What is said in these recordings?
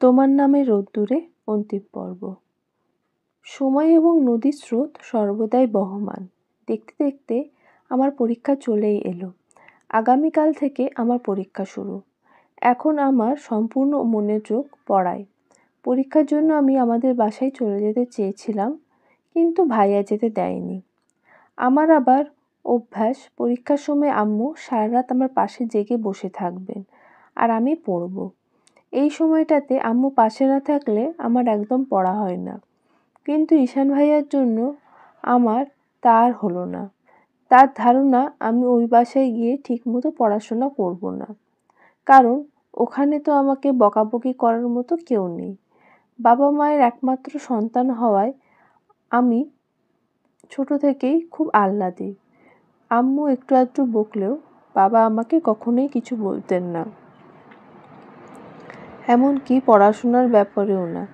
তোমার নামে রোদ্দুরে অন্তিম পর্ব। সময় এবং নদীর স্রোত সর্বদাই বহমান। দেখতে দেখতে আমার পরীক্ষা চলেই এলো। আগামীকাল থেকে আমার পরীক্ষা শুরু। এখন আমার সম্পূর্ণ মনোযোগ পড়ায়। পরীক্ষার জন্য আমি আমাদের বাসায় চলে যেতে চেয়েছিলাম, কিন্তু ভাইয়া যেতে দেয়নি। আমার আবার অভ্যাস, পরীক্ষার সময় আম্মু সারা রাত আমার পাশে জেগে বসে থাকবেন আর আমি পড়ব। এই সময়টাতে আম্মু পাশে না থাকলে আমার একদম পড়া হয় না। কিন্তু ঈশান ভাইয়ার জন্য আমার তা আর হলো না। তার ধারণা আমি ওই বাসায় গিয়ে ঠিকমতো পড়াশোনা করব না, কারণ ওখানে তো আমাকে বকাবকি করার মতো কেউ নেই। বাবা মায়ের একমাত্র সন্তান হওয়ায় আমি ছোট থেকেই খুব আহ্লাদী। আম্মু একটু আধটু বকলেও বাবা আমাকে কখনোই কিছু বলতেন না, এমনকি পড়াশোনার ব্যাপারেও না।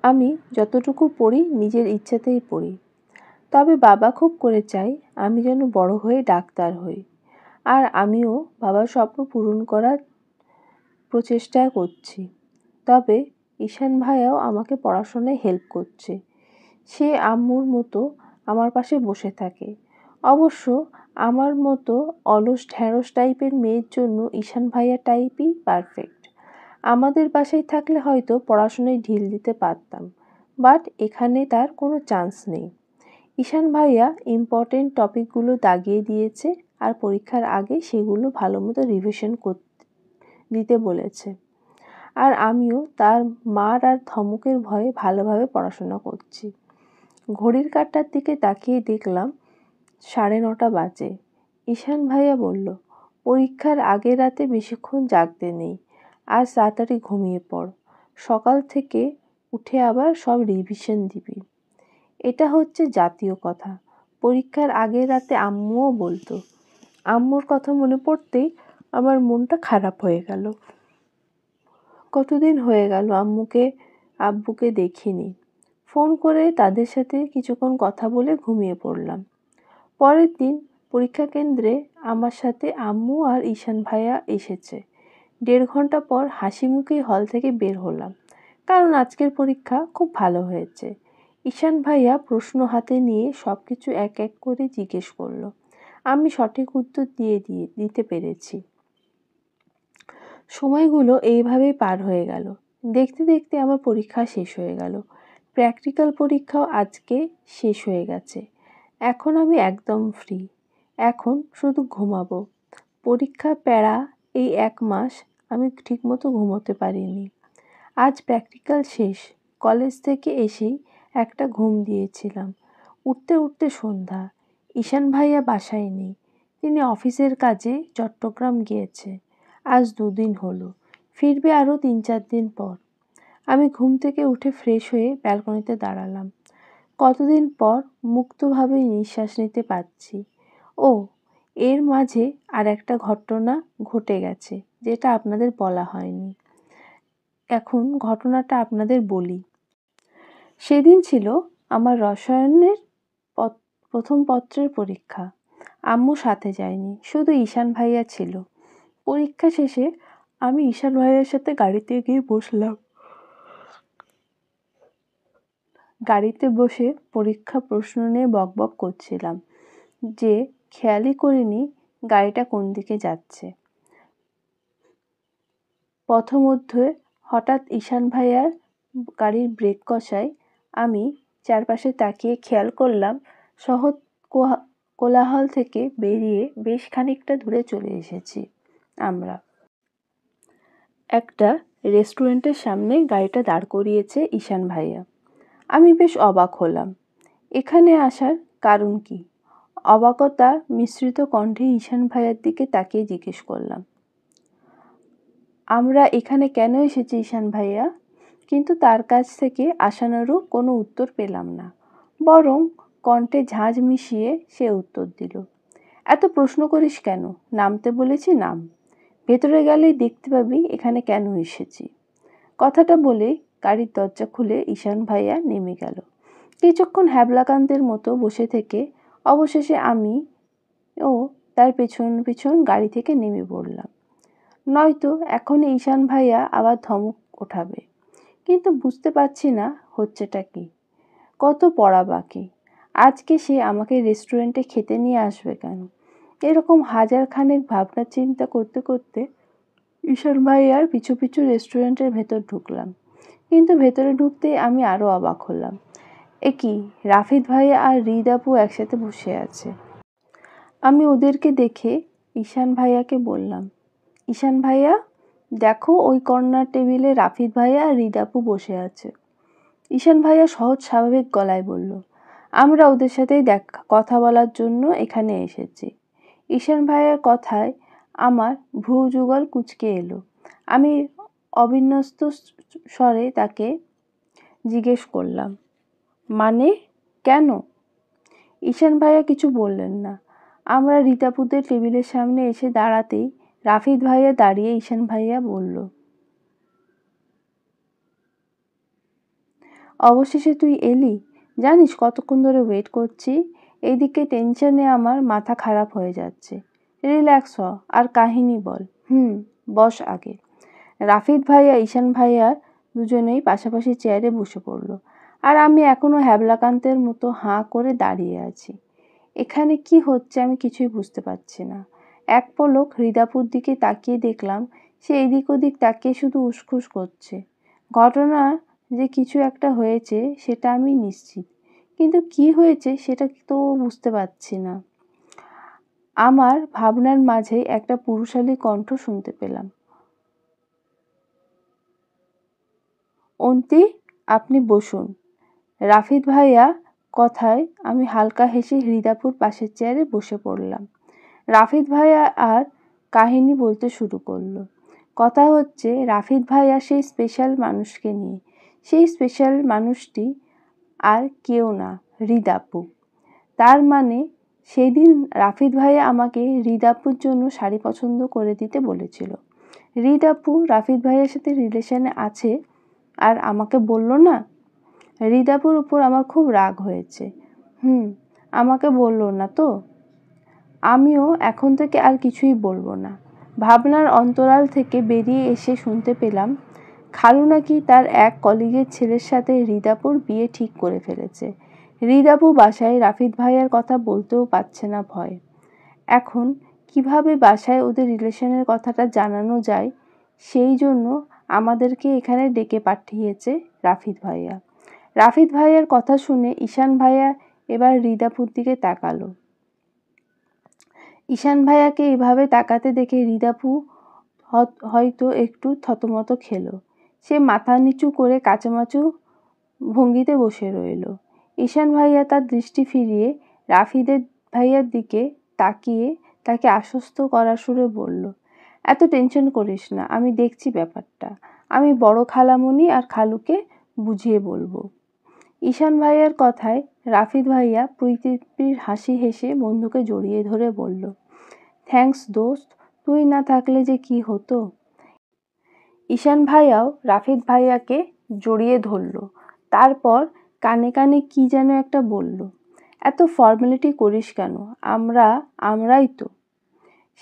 আমি যতটুকু পড়ি নিজের ইচ্ছাতেই পড়ি। তবে বাবা খুব করে চায় আমি যেন বড় হয়ে ডাক্তার হই, আর আমিও বাবার স্বপ্ন পূরণ করার প্রচেষ্টা করছি। তবে ঈশান ভাইয়াও আমাকে পড়াশোনায় হেল্প করছে। সে আম্মুর মতো আমার পাশে বসে থাকে। অবশ্য আমার মতো অলস ঢ্যাঁড়স টাইপের মেয়ের জন্য ঈশান ভাইয়া টাইপই পারফেক্ট। আমাদের বাসায় থাকলে হয়তো পড়াশোনায় ঢিল দিতে পারতাম, বাট এখানে তার কোনো চান্স নেই। ঈশান ভাইয়া ইম্পর্টেন্ট টপিকগুলো দাগিয়ে দিয়েছে আর পরীক্ষার আগে সেগুলো ভালো মতো রিভিশন দিতে বলেছে। আর আমিও তার মার আর ধমকের ভয়ে ভালোভাবে পড়াশোনা করছি। ঘড়ির কাঁটার দিকে তাকিয়ে দেখলাম 9:30 বাজে। ঈশান ভাইয়া বলল, পরীক্ষার আগের রাতে বেশিক্ষণ জাগতে নেই, আজ তাড়াতাড়ি ঘুমিয়ে পড়, সকাল থেকে উঠে আবার সব রিভিশন দিবি। এটা হচ্ছে জাতীয় কথা। পরীক্ষার আগের রাতে আম্মুও বলতো। আম্মুর কথা মনে পড়তেই আমার মনটা খারাপ হয়ে গেল। কতদিন হয়ে গেল আব্বুকে দেখিনি। ফোন করে তাদের সাথে কিছুক্ষণ কথা বলে ঘুমিয়ে পড়লাম। পরের দিন পরীক্ষা কেন্দ্রে আমার সাথে আম্মু আর ঈশান ভাইয়া এসেছে। 1.5 ঘন্টা পর হাসি মুখেই হল থেকে বের হলাম, কারণ আজকের পরীক্ষা খুব ভালো হয়েছে। ঈশান ভাইয়া প্রশ্ন হাতে নিয়ে সবকিছু এক এক করে জিজ্ঞেস করলো। আমি সঠিক উত্তর দিতে পেরেছি। সময়গুলো এইভাবেই পার হয়ে গেল। দেখতে দেখতে আমার পরীক্ষা শেষ হয়ে গেল। প্র্যাকটিক্যাল পরীক্ষাও আজকে শেষ হয়ে গেছে। এখন আমি একদম ফ্রি। এখন শুধু ঘুমাবো। পরীক্ষা প্যারা এই 1 মাস আমি ঠিকমতো ঘুমোতে পারিনি। আজ প্র্যাকটিক্যাল শেষ। কলেজ থেকে এসেই একটা ঘুম দিয়েছিলাম। উঠতে উঠতে সন্ধ্যা। ঈশান ভাইয়া বাসায় নেই। তিনি অফিসের কাজে চট্টগ্রাম গিয়েছে। আজ 2 দিন হলো। ফিরবে আরও 3-4 দিন পর। আমি ঘুম থেকে উঠে ফ্রেশ হয়ে ব্যালকনিতে দাঁড়ালাম। কতদিন পর মুক্তভাবে নিঃশ্বাস নিতে পারছি। ও, এর মাঝে আর একটা ঘটনা ঘটে গেছে, যেটা আপনাদের বলা হয়নি। এখন ঘটনাটা আপনাদের বলি। সেদিন ছিল আমার রসায়নের প্রথম পত্রের পরীক্ষা। আম্মু সাথে যায়নি, শুধু ঈশান ভাইয়া ছিল। পরীক্ষা শেষে আমি ঈশান ভাইয়ার সাথে গাড়িতে গিয়ে বসলাম। গাড়িতে বসে পরীক্ষা প্রশ্ন নিয়ে বকবক করছিলাম যে খেয়ালই করিনি গাড়িটা কোন দিকে যাচ্ছে। পথমধ্যে হঠাৎ ঈশান ভাইয়ার গাড়ির ব্রেক কষায় আমি চারপাশে তাকিয়ে খেয়াল করলাম শহর কোলাহল থেকে বেরিয়ে বেশ খানিকটা দূরে চলে এসেছি আমরা। একটা রেস্টুরেন্টের সামনে গাড়িটা দাঁড় করিয়েছে ঈশান ভাইয়া। আমি বেশ অবাক হলাম। এখানে আসার কারণ কি? অবাকতা মিশ্রিত কণ্ঠে ঈশান ভাইয়ার দিকে তাকিয়ে জিজ্ঞেস করলাম, আমরা এখানে কেন এসেছি ঈশান ভাইয়া? কিন্তু তার কাছ থেকে আশানুরূপ কোনো উত্তর পেলাম না। বরং কণ্ঠে ঝাঁঝ মিশিয়ে সে উত্তর দিল, এত প্রশ্ন করিস কেন? নামতে বলেছি নাম। ভেতরে গেলেই দেখতে পাবি এখানে কেন এসেছি। কথাটা বলে গাড়ির দরজা খুলে ঈশান ভাইয়া নেমে গেল। কিছুক্ষণ হ্যাবলাকান্তের মতো বসে থেকে অবশেষে আমি ও তার পেছন পেছন গাড়ি থেকে নেমে পড়লাম। নয়তো এখনই ঈশান ভাইয়া আবার ধমক ওঠাবে। কিন্তু বুঝতে পারছি না হচ্ছেটা কি। কত পড়া বাকি। আজকে সে আমাকে রেস্টুরেন্টে খেতে নিয়ে আসবে কেন? এরকম হাজার খানেক ভাবনা চিন্তা করতে করতে ঈশান ভাইয়ার পিছু পিছু রেস্টুরেন্টের ভেতর ঢুকলাম। কিন্তু ভেতরে ঢুকতেই আমি আরো অবাক হলাম। এ কি, রাফিদ ভাইয়া আর হৃদ আপু একসাথে বসে আছে। আমি ওদেরকে দেখে ঈশান ভাইয়াকে বললাম, ঈশান ভাইয়া, দেখো ওই কর্নার টেবিলে রাফিদ ভাইয়া আর হৃদ আপু বসে আছে। ঈশান ভাইয়া সহজ স্বাভাবিক গলায় বলল, আমরা ওদের সাথেই কথা বলার জন্য এখানে এসেছি। ঈশান ভাইয়ার কথায় আমার ভ্রু যুগল কুঁচকে এলো। আমি অবিন্যস্ত স্বরে তাকে জিজ্ঞেস করলাম, মানে কেন? ঈশান ভাইয়া কিছু বললেন না। আমরা রীতাপুদের টেবিলের সামনে এসে দাঁড়াতেই রাফিদ ভাইয়া দাঁড়িয়ে ঈশান ভাইয়া বলল, অবশেষে তুই এলি। জানিস কতক্ষণ ধরে ওয়েট করছি। এইদিকে টেনশনে আমার মাথা খারাপ হয়ে যাচ্ছে। রিল্যাক্স হ আর কাহিনী বল। বস আগে। রাফিদ ভাইয়া ঈশান ভাইয়ার দুজনেই পাশাপাশি চেয়ারে বসে পড়ল। আর আমি এখনো হ্যাবলাকান্তের মতো হাঁ করে দাঁড়িয়ে আছি। এখানে কি হচ্ছে আমি কিছুই বুঝতে পারছি না। এক পলক হৃদাপুর দিকে তাকিয়ে দেখলাম সে এদিক ওদিক তাকিয়ে শুধু উসখুস করছে। ঘটনা যে কিছু একটা হয়েছে সেটা আমি নিশ্চিত, কিন্তু কি হয়েছে সেটা তো বুঝতে পারছি না। আমার ভাবনার মাঝে একটা পুরুষালী কণ্ঠ শুনতে পেলাম, অন্তি, আপনি বসুন। রাফিদ ভাইয়া কথায় আমি হালকা হেসে হৃদাপুর পাশের চেয়ারে বসে পড়লাম। রাফিদ ভাইয়া আর কাহিনী বলতে শুরু করলো। কথা হচ্ছে রাফিদ ভাইয়া সেই স্পেশাল মানুষকে নিয়ে। সেই স্পেশাল মানুষটি আর কেউ না, হৃদাপু। তার মানে সেদিন রাফিদ ভাইয়া আমাকে হৃদাপুর জন্য শাড়ি পছন্দ করে দিতে বলেছিল। হৃদাপু রাফিদ ভাইয়ার সাথে রিলেশনে আছে আর আমাকে বলল না। হৃদাপুর উপর আমার খুব রাগ হয়েছে। আমাকে বলল না তো। আমিও এখন থেকে আর কিছুই বলবো না। ভাবনার অন্তরাল থেকে বেরিয়ে এসে শুনতে পেলাম খালু নাকি তার এক কলিগের ছেলের সাথে হৃদাপুর বিয়ে ঠিক করে ফেলেছে। হৃদাপু বাসায় রাফিদ ভাইয়ার কথা বলতেও পারছে না ভয়। এখন কিভাবে বাসায় ওদের রিলেশনের কথাটা জানানো যায়, সেই জন্য আমাদেরকে এখানে ডেকে পাঠিয়েছে রাফিদ ভাইয়া। রাফিদ ভাইয়ার কথা শুনে ঈশান ভাইয়া এবার হৃদাপুর দিকে তাকালো। ঈশান ভাইয়াকে এভাবে তাকাতে দেখে হৃদাপু হয়তো একটু থতমত খেলো। সে মাথা নিচু করে কাচুমাচু ভঙ্গিতে বসে রইল। ঈশান ভাইয়া তার দৃষ্টি ফিরিয়ে রাফিদের ভাইয়ার দিকে তাকিয়ে তাকে আশ্বস্ত করার সুরে বলল, এত টেনশন করিস না, আমি দেখছি ব্যাপারটা। আমি বড় খালামণি আর খালুকে বুঝিয়ে বলবো। ঈশান ভাইয়ার কথায় রাফিদ ভাইয়া প্রীতির হাসি হেসে বন্ধুকে জড়িয়ে ধরে বলল, থ্যাঙ্কস দোস্ত, তুই না থাকলে যে কি হতো। ঈশান ভাইয়াও রাফিদ ভাইয়াকে জড়িয়ে ধরল। তারপর কানে কানে কি যেন একটা বলল। এত ফর্মালিটি করিস কেন, আমরাই তো।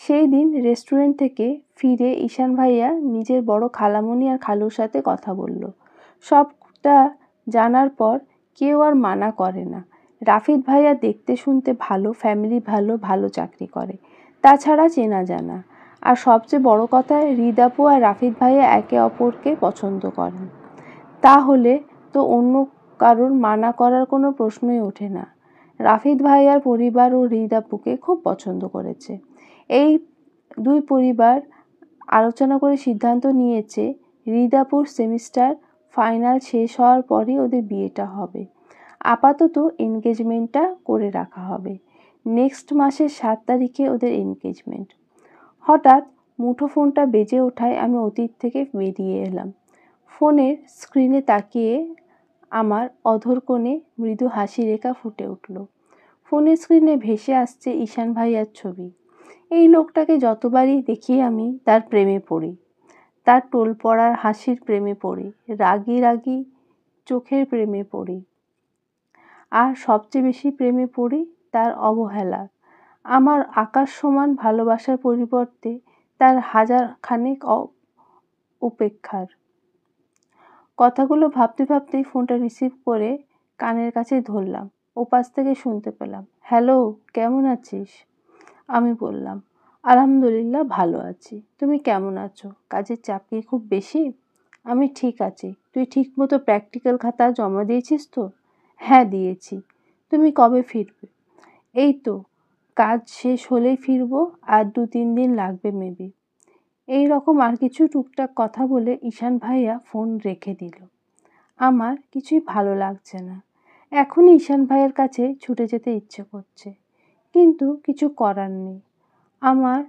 সেই দিন রেস্টুরেন্ট থেকে ফিরে ঈশান ভাইয়া নিজের বড় খালামণি আর খালুর সাথে কথা বলল। সবটা জানার পর কেউ আর মানা করে না। রাফিদ ভাইয়া দেখতে শুনতে ভালো, ফ্যামিলি ভালো, ভালো চাকরি করে, তাছাড়া চেনা জানা। আর সবচেয়ে বড় কথা, হৃদাপু আর রাফিদ ভাইয়া একে অপরকে পছন্দ করেন। তাহলে তো অন্য কারোর মানা করার কোনো প্রশ্নই ওঠে না। রাফিদ ভাইয়ার পরিবার ও হৃদাপুকে খুব পছন্দ করেছে। এই দুই পরিবার আলোচনা করে সিদ্ধান্ত নিয়েছে হৃদাপুর সেমিস্টার ফাইনাল শেষ হওয়ার পরই ওদের বিয়েটা হবে। আপাতত এনগেজমেন্টটা করে রাখা হবে। নেক্সট মাসের 7 তারিখে ওদের এনগেজমেন্ট। হঠাৎ মুঠোফোনটা বেজে ওঠায় আমি অতীত থেকে বেরিয়ে এলাম। ফোনের স্ক্রিনে তাকিয়ে আমার অধর কোণে মৃদু হাসি রেখা ফুটে উঠল। ফোনের স্ক্রিনে ভেসে আসছে ঈশান ভাইয়ার ছবি। এই লোকটাকে যতবারই দেখি আমি তার প্রেমে পড়ি। তার টোল পড়ার হাসির প্রেমে পড়ি, রাগী রাগী চোখের প্রেমে পড়ি, আর সবচেয়ে বেশি প্রেমে পড়ি তার অবহেলা। আমার আকাশ সমান ভালোবাসার পরিবর্তে তার হাজার খানেক উপেক্ষার। কথাগুলো ভাবতে ভাবতেই ফোনটা রিসিভ করে কানের কাছে ধরলাম। ওপাশ থেকে শুনতে পেলাম, হ্যালো, কেমন আছিস? আমি বললাম, আলহামদুলিল্লাহ ভালো আছি। তুমি কেমন আছো? কাজের চাপ কি খুব বেশি? আমি ঠিক আছি। তুই ঠিকমতো প্র্যাকটিক্যাল খাতা জমা দিয়েছিস তো? হ্যাঁ দিয়েছি। তুমি কবে ফিরবে? এই তো কাজ শেষ হলেই ফিরবো, আর 2-3 দিন লাগবে মেবি। এই রকম আর কিছু টুকটাক কথা বলে ঈশান ভাইয়া ফোন রেখে দিল। আমার কিছুই ভালো লাগছে না। এখনই ঈশান ভাইয়ের কাছে ছুটে যেতে ইচ্ছে করছে, কিন্তু কিছু করার নেই। আমার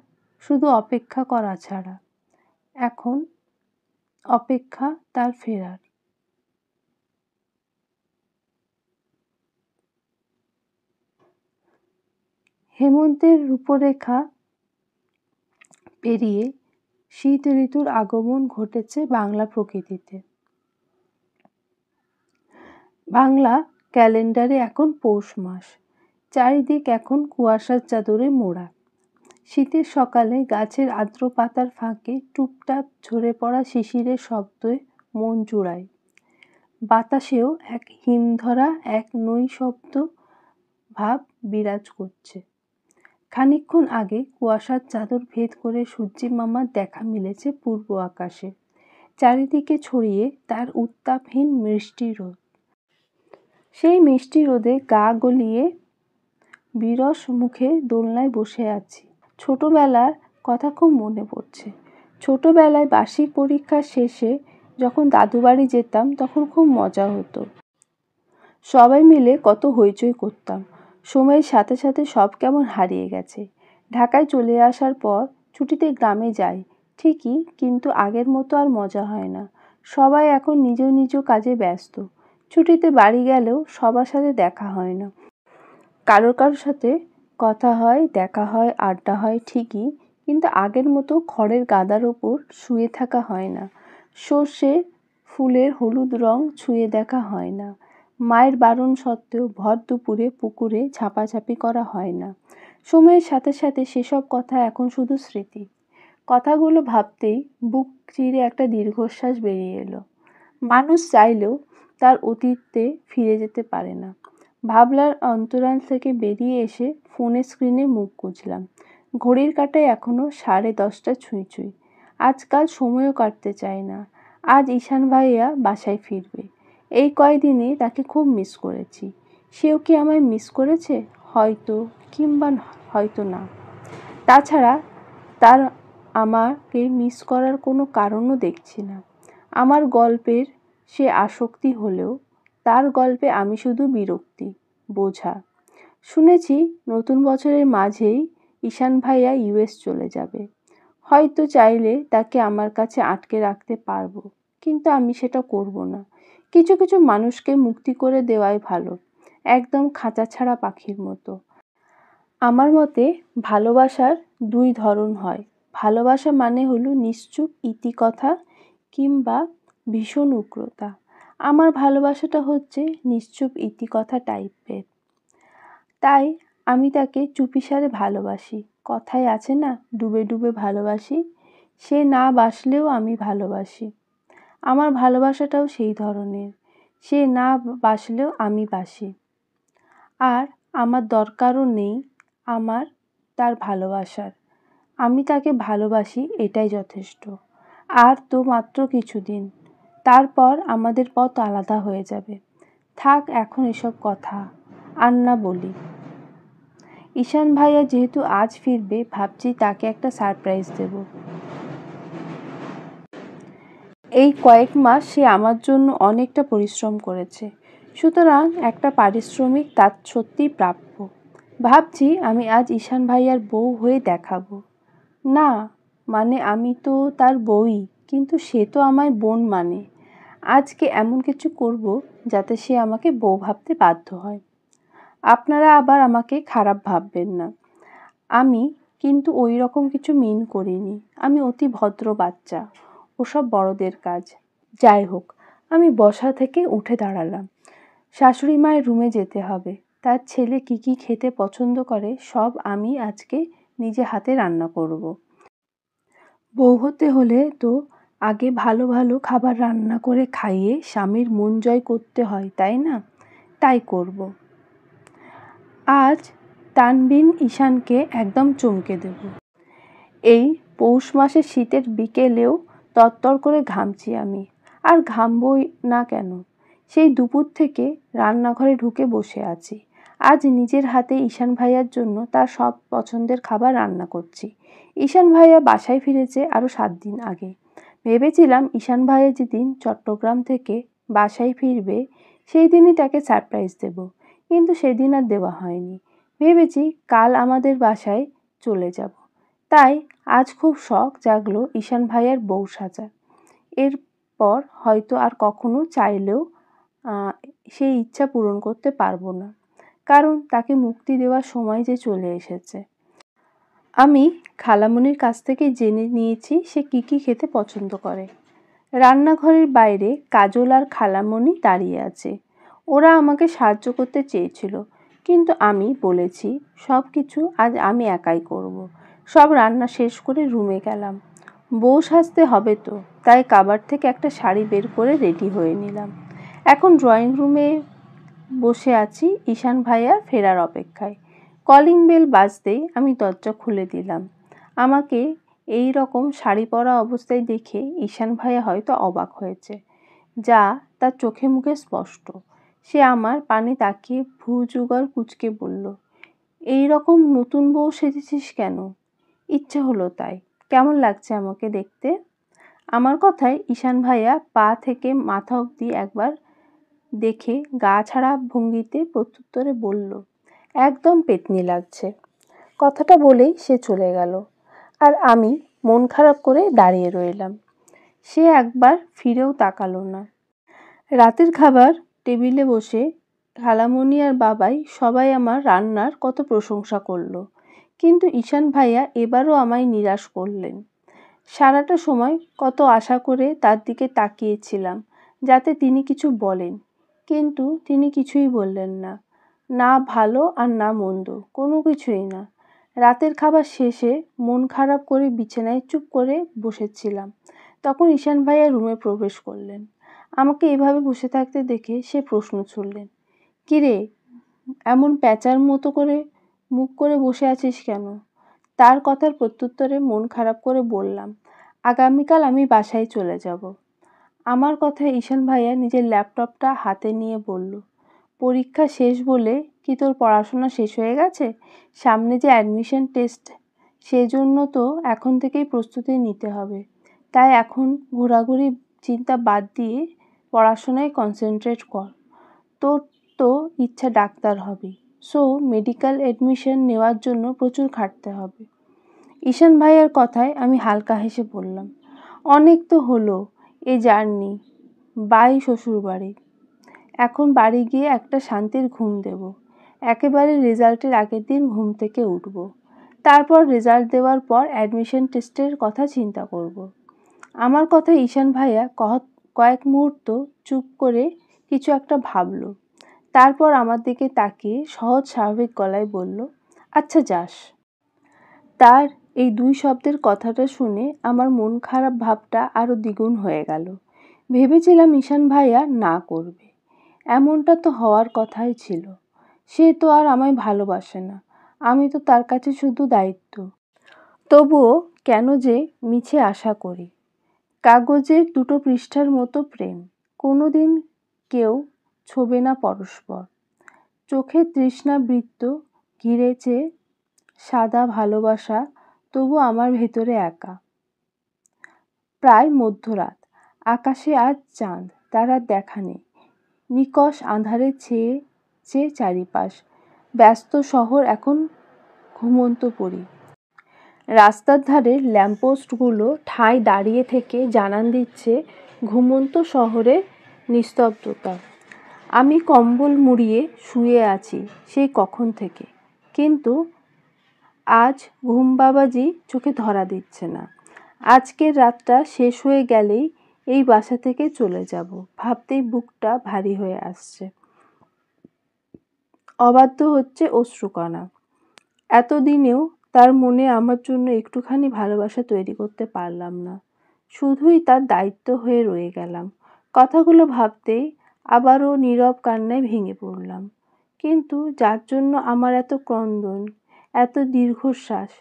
শুধু অপেক্ষা করা ছাড়া। এখন অপেক্ষা তার ফেরার। হেমন্তের রূপরেখা পেরিয়ে শীত ঋতুর আগমন ঘটেছে বাংলা প্রকৃতিতে। বাংলা ক্যালেন্ডারে এখন পৌষ মাস। চারিদিক এখন কুয়াশার চাদরে মোড়া। শীতের সকালে গাছের আর্দ্র পাতার ফাঁকে টুপটাপ ঝরে পড়া শিশিরের শব্দে মন জুড়ায়। বাতাসেও এক হিমধরা এক নৈশব্দ ভাব বিরাজ করছে। খানিকক্ষণ আগে কুয়াশার চাদর ভেদ করে সূর্যি মামার দেখা মিলেছে পূর্ব আকাশে। চারিদিকে ছড়িয়ে তার উত্তাপহীন মিষ্টি রোদ। সেই মিষ্টি রোদে গা গলিয়ে বিরস মুখে দোলনায় বসে আছি। ছোটবেলার কথা খুব মনে পড়ছে। ছোটবেলায় বার্ষিক পরীক্ষার শেষে যখন দাদু বাড়ি যেতাম তখন খুব মজা হতো। সবাই মিলে কত হইচই করতাম। সময়ের সাথে সাথে সব কেমন হারিয়ে গেছে। ঢাকায় চলে আসার পর ছুটিতে গ্রামে যাই ঠিকই, কিন্তু আগের মতো আর মজা হয় না। সবাই এখন নিজ নিজ কাজে ব্যস্ত। ছুটিতে বাড়ি গেলেও সবার সাথে দেখা হয় না। কারোর সাথে কথা হয়, দেখা হয়, আড্ডা হয় ঠিকই, কিন্তু আগের মতো খড়ের গাদার ওপর শুয়ে থাকা হয় না। সর্ষে ফুলের হলুদ রং ছুঁয়ে দেখা হয় না। মায়ের বারণ সত্ত্বেও ভর দুপুরে পুকুরে ঝাঁপাঝাঁপি করা হয় না। সময়ের সাথে সাথে সেসব কথা এখন শুধু স্মৃতি। কথাগুলো ভাবতেই বুক চিরে একটা দীর্ঘশ্বাস বেরিয়ে এলো। মানুষ চাইলেও তার অতীতে ফিরে যেতে পারে না। ভাবলার অন্তরাল থেকে বেরিয়ে এসে ফোনের স্ক্রিনে মুখ গুজলাম। ঘড়ির কাঁটায় এখনো 10:30 ছুঁই ছুঁই। আজকাল সময়ও কাটতে চায় না। আজ ঈশান ভাইয়া বাসায় ফিরবে। এই কয়দিনে তাকে খুব মিস করেছি। সেও কি আমায় মিস করেছে? হয়তো, কিংবা হয়তো না। তাছাড়া তার আমাকে মিস করার কোনো কারণও দেখছি না। আমার গল্পের সে আসক্তি হলেও তার গল্পে আমি শুধু বিরক্তি, বোঝা। শুনেছি নতুন বছরের মাঝেই ঈশান ভাইয়া ইউএস চলে যাবে। হয়তো চাইলে তাকে আমার কাছে আটকে রাখতে পারবো, কিন্তু আমি সেটা করব না। কিছু কিছু মানুষকে মুক্তি করে দেওয়াই ভালো, একদম খাঁচা ছাড়া পাখির মতো। আমার মতে ভালোবাসার 2 ধরন হয়। ভালোবাসা মানে হলো নিশ্চুপ ইতিকথা কিংবা ভীষণ উগ্রতা। আমার ভালোবাসাটা হচ্ছে নিশ্চুপ ইতিকথা টাইপের। তাই আমি তাকে চুপিসারে ভালোবাসি। কথায় আছে না, ডুবে ডুবে ভালোবাসি। সে না বাসলেও আমি ভালোবাসি। আমার ভালোবাসাটাও সেই ধরনের। সে না বাসলেও আমি বাসি। আর আমার দরকারও নেই আমার তার ভালোবাসার। আমি তাকে ভালোবাসি, এটাই যথেষ্ট। আর তো মাত্র কিছুদিন, তারপর আমাদের পথ আলাদা হয়ে যাবে। থাক এখন এসব কথা আর না বলি। ঈশান ভাইয়া যেহেতু আজ ফিরবে, ভাবছি তাকে একটা সারপ্রাইজ দেব। এই কয়েক মাস সে আমার জন্য অনেকটা পরিশ্রম করেছে, সুতরাং একটা পারিশ্রমিক তার সত্যিই প্রাপ্য। ভাবছি আমি আজ ঈশান ভাইয়ার বউ হয়ে দেখাবো। না, মানে আমি তো তার বউই, কিন্তু সে তো আমায় বোন মানে। আজকে এমন কিছু করব যাতে সে আমাকে বউ ভাবতে বাধ্য হয়। আপনারা আবার আমাকে খারাপ ভাববেন না। আমি কিন্তু ওই রকম কিছু মিন করিনি। আমি অতি ভদ্র বাচ্চা, ওসব বড়দের কাজ। যাই হোক, আমি বসা থেকে উঠে দাঁড়ালাম। শাশুড়ি মায়ের রুমে যেতে হবে। তার ছেলে কি কি খেতে পছন্দ করে সব আমি আজকে নিজে হাতে রান্না করব। বউ হতে হলে তো আগে ভালো ভালো খাবার রান্না করে খাইয়ে স্বামীর মন জয় করতে হয়, তাই না? তাই করব। আজ তানবিন ঈশানকে একদম চমকে দেব। এই পৌষ মাসের শীতের বিকেলেও তরতর করে ঘামছি আমি। আর ঘামবই না কেন? সেই দুপুর থেকে রান্নাঘরে ঢুকে বসে আছি। আজ নিজের হাতে ঈশান ভাইয়ার জন্য তার সব পছন্দের খাবার রান্না করছি। ঈশান ভাইয়া বাসায় ফিরেছে আরও 7 দিন আগে। ভেবেছিলাম ঈশান ভাইয়া যেদিন চট্টগ্রাম থেকে বাসায় ফিরবে সেই দিনই তাকে সারপ্রাইজ দেব, কিন্তু সেদিন আর দেওয়া হয়নি। ভেবেছি কাল আমাদের বাসায় চলে যাব। তাই আজ খুব শখ জাগলো ঈশান ভাইয়ার বউ সাজার। এরপর হয়তো আর কখনো চাইলেও সেই ইচ্ছা পূরণ করতে পারবো না, কারণ তাকে মুক্তি দেওয়ার সময় যে চলে এসেছে। আমি খালামণির কাছ থেকে জেনে নিয়েছি সে কী কী খেতে পছন্দ করে। রান্নাঘরের বাইরে কাজল আর খালামণি দাঁড়িয়ে আছে। ওরা আমাকে সাহায্য করতে চেয়েছিল, কিন্তু আমি বলেছি সব কিছু আজ আমি একাই করব। সব রান্না শেষ করে রুমে গেলাম। বউ সাজতে হবে তো, তাই কাবার্ড থেকে একটা শাড়ি বের করে রেডি হয়ে নিলাম। এখন ড্রয়িং রুমে বসে আছি ঈশান ভাইয়ার ফেরার অপেক্ষায়। কলিং বেল বাজতেই আমি দরজা খুলে দিলাম। আমাকে এই রকম শাড়ি পরা অবস্থায় দেখে ঈশান ভাইয়া হয়তো অবাক হয়েছে, যা তার চোখে মুখে স্পষ্ট। সে আমার পানে তাকিয়ে ভ্রু-যুগল কুঁচকে বলল, এই রকম নতুন বউ সেজেছিস কেন? ইচ্ছে হলো তাই। কেমন লাগছে আমাকে দেখতে? আমার কথায় ঈশান ভাইয়া পা থেকে মাথা অবধি একবার দেখে গা ছাড়া ভঙ্গিতে প্রত্যুত্তরে বলল, একদম পেতনি লাগছে। কথাটা বলেই সে চলে গেল, আর আমি মন খারাপ করে দাঁড়িয়ে রইলাম। সে একবার ফিরেও তাকালো না। রাতের খাবার টেবিলে বসে খালামণি আর বাবাই সবাই আমার রান্নার কত প্রশংসা করলো, কিন্তু ঈশান ভাইয়া এবারও আমায় নিরাশ করলেন। সারাটা সময় কত আশা করে তার দিকে তাকিয়েছিলাম যাতে তিনি কিছু বলেন, কিন্তু তিনি কিছুই বললেন না। না ভালো আর না মন্দ, কোনো কিছুই না। রাতের খাবার শেষে মন খারাপ করে বিছানায় চুপ করে বসেছিলাম। তখন ঈশান ভাইয়া রুমে প্রবেশ করলেন। আমাকে এভাবে বসে থাকতে দেখে সে প্রশ্ন ছুড়লেন, কিরে, এমন প্যাঁচার মতো করে মুখ করে বসে আছিস কেন? তার কথার প্রত্যুত্তরে মন খারাপ করে বললাম, আগামীকাল আমি বাসায় চলে যাব। আমার কথায় ঈশান ভাইয়া নিজের ল্যাপটপটা হাতে নিয়ে বলল, পরীক্ষা শেষ বলে কি তোর পড়াশোনা শেষ হয়ে গেছে? সামনে যে অ্যাডমিশন টেস্ট, সেজন্য তো এখন থেকেই প্রস্তুতি নিতে হবে। তাই এখন ঘোরাঘুরি চিন্তা বাদ দিয়ে পড়াশোনায় কনসেন্ট্রেট কর। তোর তো ইচ্ছা ডাক্তার হবে, সো মেডিকেল অ্যাডমিশন নেওয়ার জন্য প্রচুর খাটতে হবে। ঈশান ভাইয়ার কথায় আমি হালকা হেসে বললাম, অনেক তো হলো এ জার্নি, বাই শ্বশুরবাড়ি। এখন বাড়ি গিয়ে একটা শান্তির ঘুম দেব। একেবারে রেজাল্টের আগের দিন ঘুম থেকে উঠব। তারপর রেজাল্ট দেওয়ার পর অ্যাডমিশন টেস্টের কথা চিন্তা করব। আমার কথা ঈশান ভাইয়া কয়েক মুহূর্ত চুপ করে কিছু একটা ভাবল। তারপর আমার দিকে তাকিয়ে সহজ স্বাভাবিক গলায় বলল, আচ্ছা যাস। তার এই 2 শব্দের কথাটা শুনে আমার মন খারাপ ভাবটা আরও দ্বিগুণ হয়ে গেল। ভেবেছিলাম ঈশান ভাইয়া না করবে। এমনটা তো হওয়ার কথাই ছিল। সে তো আর আমায় ভালোবাসে না, আমি তো তার কাছে শুধু দায়িত্ব। তবুও কেন যে মিছে আশা করি। কাগজের 2 পৃষ্ঠার মতো প্রেম, কোনোদিন কেউ ছোবে না পরস্পর। চোখে তৃষ্ণাবৃত্ত ঘিরেছে সাদা ভালোবাসা, তবু আমার ভেতরে একা। প্রায় মধ্যরাত, আকাশে আজ চাঁদ, তারার দেখা নেই। নিকষ আঁধারে ছেয়ে চারিপাশ। ব্যস্ত শহর এখন ঘুমন্ত পড়ি। রাস্তার ধারের ল্যাম্পপোস্টগুলো ঠায় দাঁড়িয়ে থেকে জানান দিচ্ছে ঘুমন্ত শহরের নিস্তব্ধতা। আমি কম্বল মুড়িয়ে শুয়ে আছি সেই কখন থেকে, কিন্তু আজ ঘুম বাবাজি চোখে ধরা দিচ্ছে না। আজকের রাতটা শেষ হয়ে গেলেই এই বাসা থেকে চলে যাব ভাবতেই বুকটা ভারী হয়ে আসছে। অবাধ্য হচ্ছে অশ্রুকণা। এতদিনেও তার মনে আমার জন্য একটুখানি ভালোবাসা তৈরি করতে পারলাম না। শুধুই তার দায়িত্ব হয়ে রয়ে গেলাম। কথাগুলো ভাবতেই আবারও নীরব কান্নায় ভেঙে পড়লাম। কিন্তু যার জন্য আমার এত ক্রন্দন, এত দীর্ঘশ্বাস,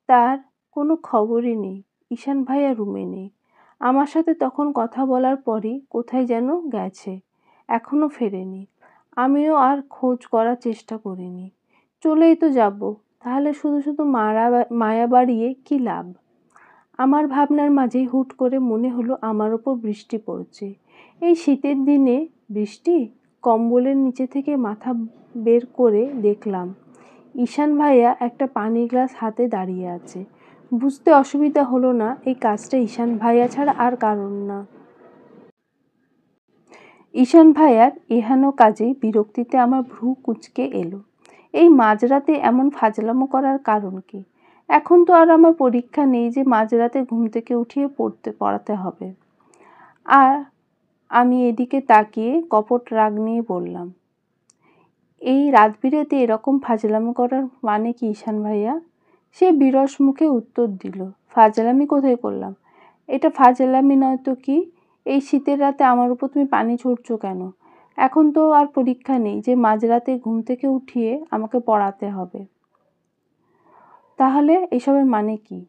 তার কোনো খবরই নেই। ঈশান ভাইয়া রুমে নেই। আমার সাথে তখন কথা বলার পরই কোথায় যেন গেছে, এখনো ফেরেনি। আমিও আর খোঁজ করার চেষ্টা করিনি। চলেই তো যাব, তাহলে শুধু শুধু মায়া বাড়িয়ে কি লাভ? আমার ভাবনার মাঝেই হুট করে মনে হলো আমার ওপর বৃষ্টি পড়ছে। এই শীতের দিনে বৃষ্টি? কম্বলের নিচে থেকে মাথা বের করে দেখলাম ঈশান ভাইয়া একটা পানির গ্লাস হাতে দাঁড়িয়ে আছে। বুঝতে অসুবিধা হলো না এই কাজটা ঈশান ভাইয়া ছাড়া আর কারণ না। ঈশান ভাইয়ার এহেন কাজে বিরক্তিতে আমার ভ্রু কুঁচকে এলো। এই মাঝরাতে এমন ফাজলামো করার কারণ কি? এখন তো আর আমার পরীক্ষা নেই যে মাঝরাতে ঘুম থেকে উঠিয়ে পড়াতে হবে। আর আমি এদিকে তাকিয়ে কপট রাগ নিয়ে বললাম, এই রাতবিরেতে এরকম ফাজলামো করার মানে কি ঈশান ভাইয়া? সে বিরস মুখে উত্তর দিল, ফাজলামি কোথায় করলাম? এটা ফাজলামি নয় তো কি? এই শীতের রাতে আমার উপর তুমি পানি ছুড়ছো কেন? এখন তো আর পরীক্ষা নেই যে মাঝরাতে ঘুম থেকে উঠিয়ে আমাকে পড়াতে হবে। তাহলে এসবের মানে কি?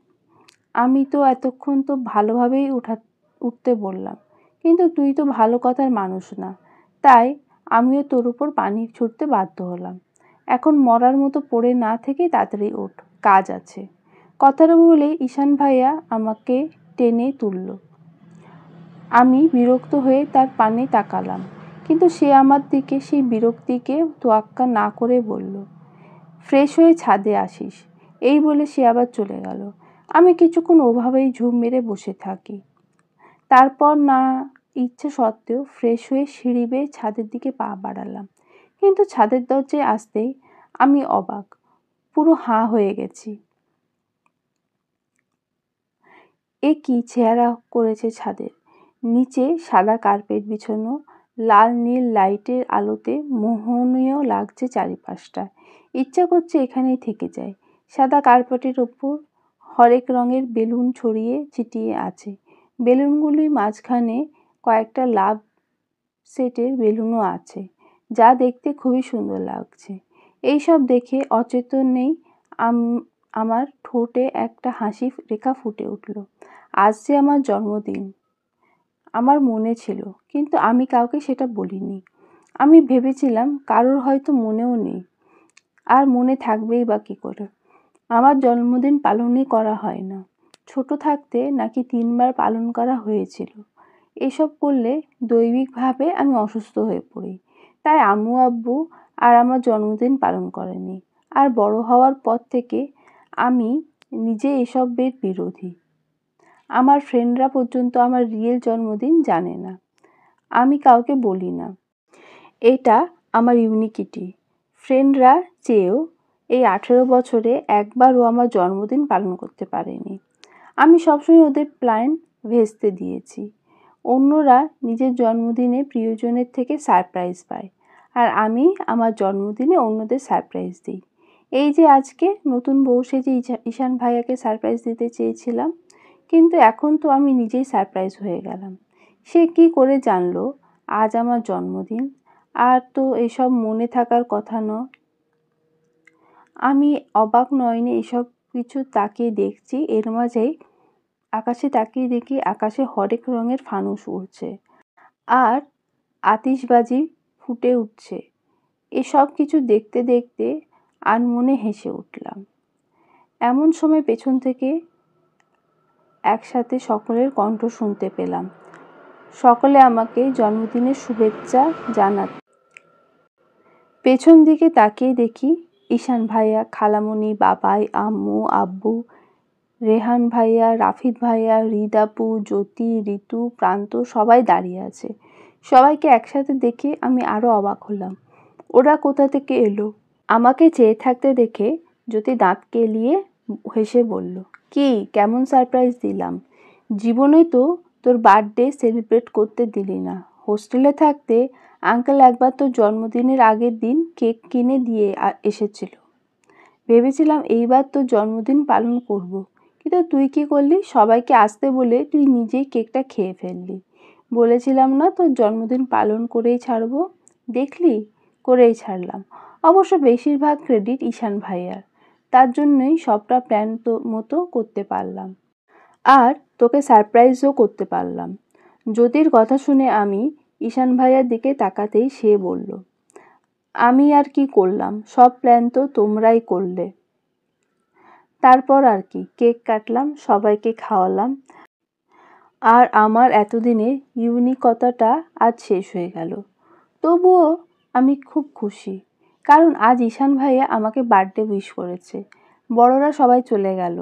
আমি তো এতক্ষণ তো ভালোভাবেই উঠতে বললাম, কিন্তু তুই তো ভালো কথার মানুষ না, তাই আমিও তোর উপর পানি ছুড়তে বাধ্য হলাম। এখন মরার মতো পড়ে না থেকে তাড়াতাড়ি ওঠ, কাজ আছে। কথাটা বলে ঈশান ভাইয়া আমাকে টেনে তুলল। আমি বিরক্ত হয়ে তার পানে তাকালাম, কিন্তু সে আমার দিকে সেই বিরক্তিকে তোয়াক্কা না করে বলল, ফ্রেশ হয়ে ছাদে আসিস। এই বলে সে আবার চলে গেল। আমি কিছুক্ষণ ওভাবেই ঝুম মেরে বসে থাকি। তারপর না ইচ্ছে সত্ত্বেও ফ্রেশ হয়ে সিঁড়ি বেয়ে ছাদের দিকে পা বাড়ালাম। কিন্তু ছাদের দরজায় আসতেই আমি অবাক, পুরো হাঁ হয়ে গেছি। এ কি চেহারা করেছে ছাদের! নিচে সাদা কার্পেট বিছানো, লাল নীল লাইটের আলোতে মোহনীয় লাগছে চারিপাশটা। ইচ্ছা করছে এখানেই থেকে যাই। সাদা কার্পেটের ওপর হরেক রঙের বেলুন ছড়িয়ে ছিটিয়ে আছে। বেলুনগুলির মাঝখানে কয়েকটা লাভ সেটের বেলুনও আছে, যা দেখতে খুবই সুন্দর লাগছে। এইসব দেখে অচেতনেই আমার ঠোঁটে একটা হাসি রেখা ফুটে উঠল। আজ যে আমার জন্মদিন, আমার মনে ছিল, কিন্তু আমি কাউকে সেটা বলিনি। আমি ভেবেছিলাম কারোর হয়তো মনেও নেই, আর মনে থাকবেই বা কী করে? আমার জন্মদিন পালনই করা হয় না। ছোট থাকতে নাকি 3 বার পালন করা হয়েছিল। এসব করলে দৈবিকভাবে আমি অসুস্থ হয়ে পড়ি। তাই আম্মু আব্বু আর আমার জন্মদিন পালন করেনি। আর বড় হওয়ার পর থেকে আমি নিজে এসবের বিরোধী। আমার ফ্রেন্ডরা পর্যন্ত আমার রিয়েল জন্মদিন জানে না। আমি কাউকে বলি না। এটা আমার ইউনিকিটি। ফ্রেন্ডরা চেয়েও এই 18 বছরে একবারও আমার জন্মদিন পালন করতে পারেনি। আমি সবসময় ওদের প্ল্যান ভেস্তে দিয়েছি। অন্যরা নিজের জন্মদিনে প্রিয়জনের থেকে সারপ্রাইজ পায়, আর আমি আমার জন্মদিনে অন্যদের সারপ্রাইজ দিই। এই যে আজকে নতুন বউ সেজে ঈশান ভাইয়াকে সারপ্রাইজ দিতে চেয়েছিলাম, কিন্তু এখন তো আমি নিজেই সারপ্রাইজ হয়ে গেলাম। সে কি করে জানলো আজ আমার জন্মদিন? আর তো এসব মনে থাকার কথা নয়। আমি অবাক নয়নে এসব কিছু তাকিয়ে দেখছি। এর মাঝেই আকাশে তাকিয়ে দেখি আকাশে হরেক রঙের ফানুস উড়ছে আর আতিশবাজি ফুটে উঠছে। এসব কিছু দেখতে দেখতে আনমনে হেসে উঠলাম। এমন সময় পেছন থেকে একসাথে সকলের কণ্ঠ শুনতে পেলাম। সকলে আমাকে জন্মদিনের শুভেচ্ছা জানাত। পেছন দিকে তাকিয়ে দেখি ঈশান ভাইয়া, খালামণি, বাবাই, আম্মু, আব্বু, রেহান ভাইয়া, রাফিদ ভাইয়া, হৃদাপু, জ্যোতি, ঋতু, প্রান্ত সবাই দাঁড়িয়ে আছে। সবাইকে একসাথে দেখে আমি আরও অবাক হলাম। ওরা কোথা থেকে এলো? আমাকে চেয়ে থাকতে দেখে জ্যোতি দাঁত কেলিয়ে হেসে বলল, কি কেমন সারপ্রাইজ দিলাম? জীবনে তো তোর বার্থডে সেলিব্রেট করতে দিলি না। হোস্টেলে থাকতে আঙ্কেল একবার তোর জন্মদিনের আগের দিন কেক কিনে দিয়ে এসেছিল। ভেবেছিলাম এইবার তোর জন্মদিন পালন করব, কিন্তু তুই কি করলি, সবাইকে আসতে বলে তুই নিজেই কেকটা খেয়ে ফেললি। বলেছিলাম না তোর জন্মদিন পালন করেই ছাড়বো, দেখলি করেই ছাড়লাম। অবশ্য বেশিরভাগ ক্রেডিট ঈশান ভাইয়ার, তার জন্যই সবটা প্ল্যান মতো করতে পারলাম, আর তোকে সারপ্রাইজও করতে পারলাম। জ্যোতির কথা শুনে আমি ঈশান ভাইয়ার দিকে তাকাতেই সে বলল, আমি আর কি করলাম, সব প্ল্যান তো তোমরাই করলে। তারপর আর কি, কেক কাটলাম, সবাইকে খাওয়ালাম, আর আমার এতদিনের ইউনিকতাটা আজ শেষ হয়ে গেল। তবুও আমি খুব খুশি, কারণ আজ ঈশান ভাইয়া আমাকে বার্থডে উইশ করেছে। বড়রা সবাই চলে গেল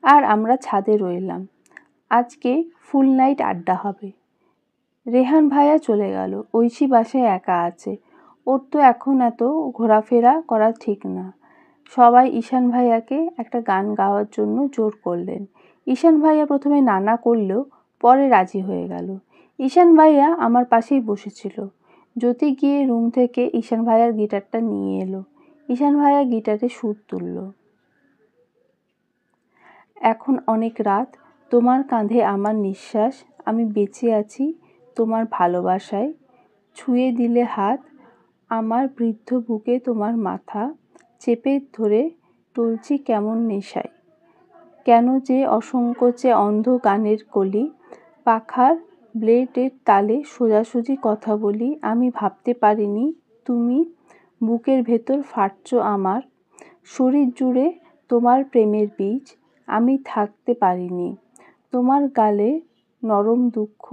আর আমরা ছাদে রইলাম। আজকে ফুল নাইট আড্ডা হবে। রেহান ভাইয়া চলে গেল, ঐশী বাসায় একা আছে। ওর তো এখন এত ঘোরাফেরা করা ঠিক না। সবাই ঈশান ভাইয়াকে একটা গান গাওয়ার জন্য জোর করলেন। ঈশান ভাইয়া প্রথমে নানা করলেও পরে রাজি হয়ে গেল। ঈশান ভাইয়া আমার পাশেই বসেছিল। জ্যোতি গিয়ে রুম থেকে ঈশান ভাইয়ার গিটারটা নিয়ে এলো। ঈশান ভাইয়া গিটারে সুর তুলল। এখন অনেক রাত, তোমার কাঁধে আমার নিঃশ্বাস, আমি বেঁচে আছি তোমার ভালোবাসায়। ছুঁয়ে দিলে হাত, আমার বৃদ্ধ বুকে তোমার মাথা, চেপে ধরে টলছি কেমন নেশায়। কেন যে অসংকোচে অন্ধ গানের কলি, পাখার ব্লেডের তালে সোজাসুজি কথা বলি। আমি ভাবতে পারিনি তুমি বুকের ভেতর ফাটছো আমার, শরীর জুড়ে তোমার প্রেমের বীজ। আমি থাকতে পারিনি তোমার গালে নরম দুঃখ,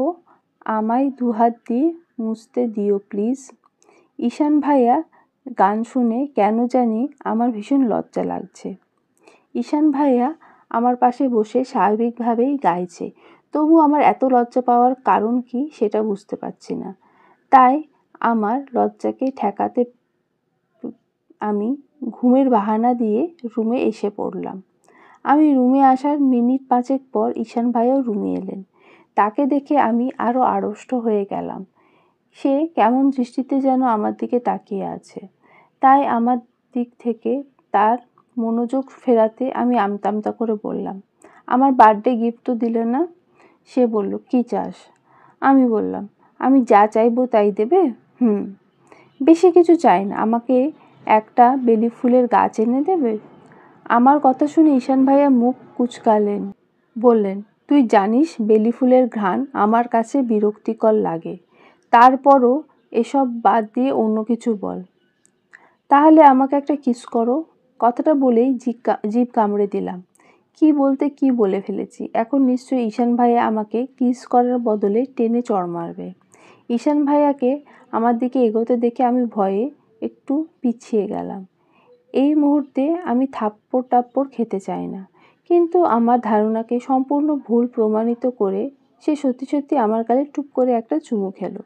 আমায় দুহাত দিয়ে মুছতে দিও প্লিজ। ঈশান ভাইয়া গান শুনে কেন জানি আমার ভীষণ লজ্জা লাগছে। ঈশান ভাইয়া আমার পাশে বসে স্বাভাবিকভাবেই গাইছে, তবু আমার এত লজ্জা পাওয়ার কারণ কি সেটা বুঝতে পারছি না। তাই আমার লজ্জাকে ঠেকাতে আমি ঘুমের বাহানা দিয়ে রুমে এসে পড়লাম। আমি রুমে আসার মিনিট 5 পর ঈশান ভাইয়াও রুমে এলেন। তাকে দেখে আমি আরও আড়ষ্ট হয়ে গেলাম। সে কেমন দৃষ্টিতে যেন আমার দিকে তাকিয়ে আছে। তাই আমার দিক থেকে তার মনোযোগ ফেরাতে আমি আমতা আমতা করে বললাম, আমার বার্থডে গিফট তো দিলে না। সে বলল, কি চাস? আমি বললাম, আমি যা চাইবো তাই দেবে? বেশি কিছু চাই না, আমাকে একটা বেলি ফুলের গাছ এনে দেবে। আমার কথা শুনে ঈশান ভাইয়া মুখ কুঁচকালেন, বললেন, তুই জানিস বেলি ফুলের ঘ্রাণ আমার কাছে বিরক্তিকর লাগে, তারপরও এসব বাদ দিয়ে অন্য কিছু বল। তাহলে আমাকে একটা কিস করো। কথাটা বলেই জিভ কামড়ে দিলাম। কি বলতে কি বলে ফেলেছি। এখন নিশ্চয়ই ঈশান ভাইয়া আমাকে কিস করার বদলে টেনে চড় মারবে। ঈশান ভাইয়াকে আমার দিকে এগোতে দেখে আমি ভয়ে একটু পিছিয়ে গেলাম। এই মুহূর্তে আমি থাপ্পড় টাপ্পড় খেতে চাই না, কিন্তু আমার ধারণাকে সম্পূর্ণ ভুল প্রমাণিত করে সে সত্যি সত্যি আমার গালে টুপ করে একটা চুমু খেলো।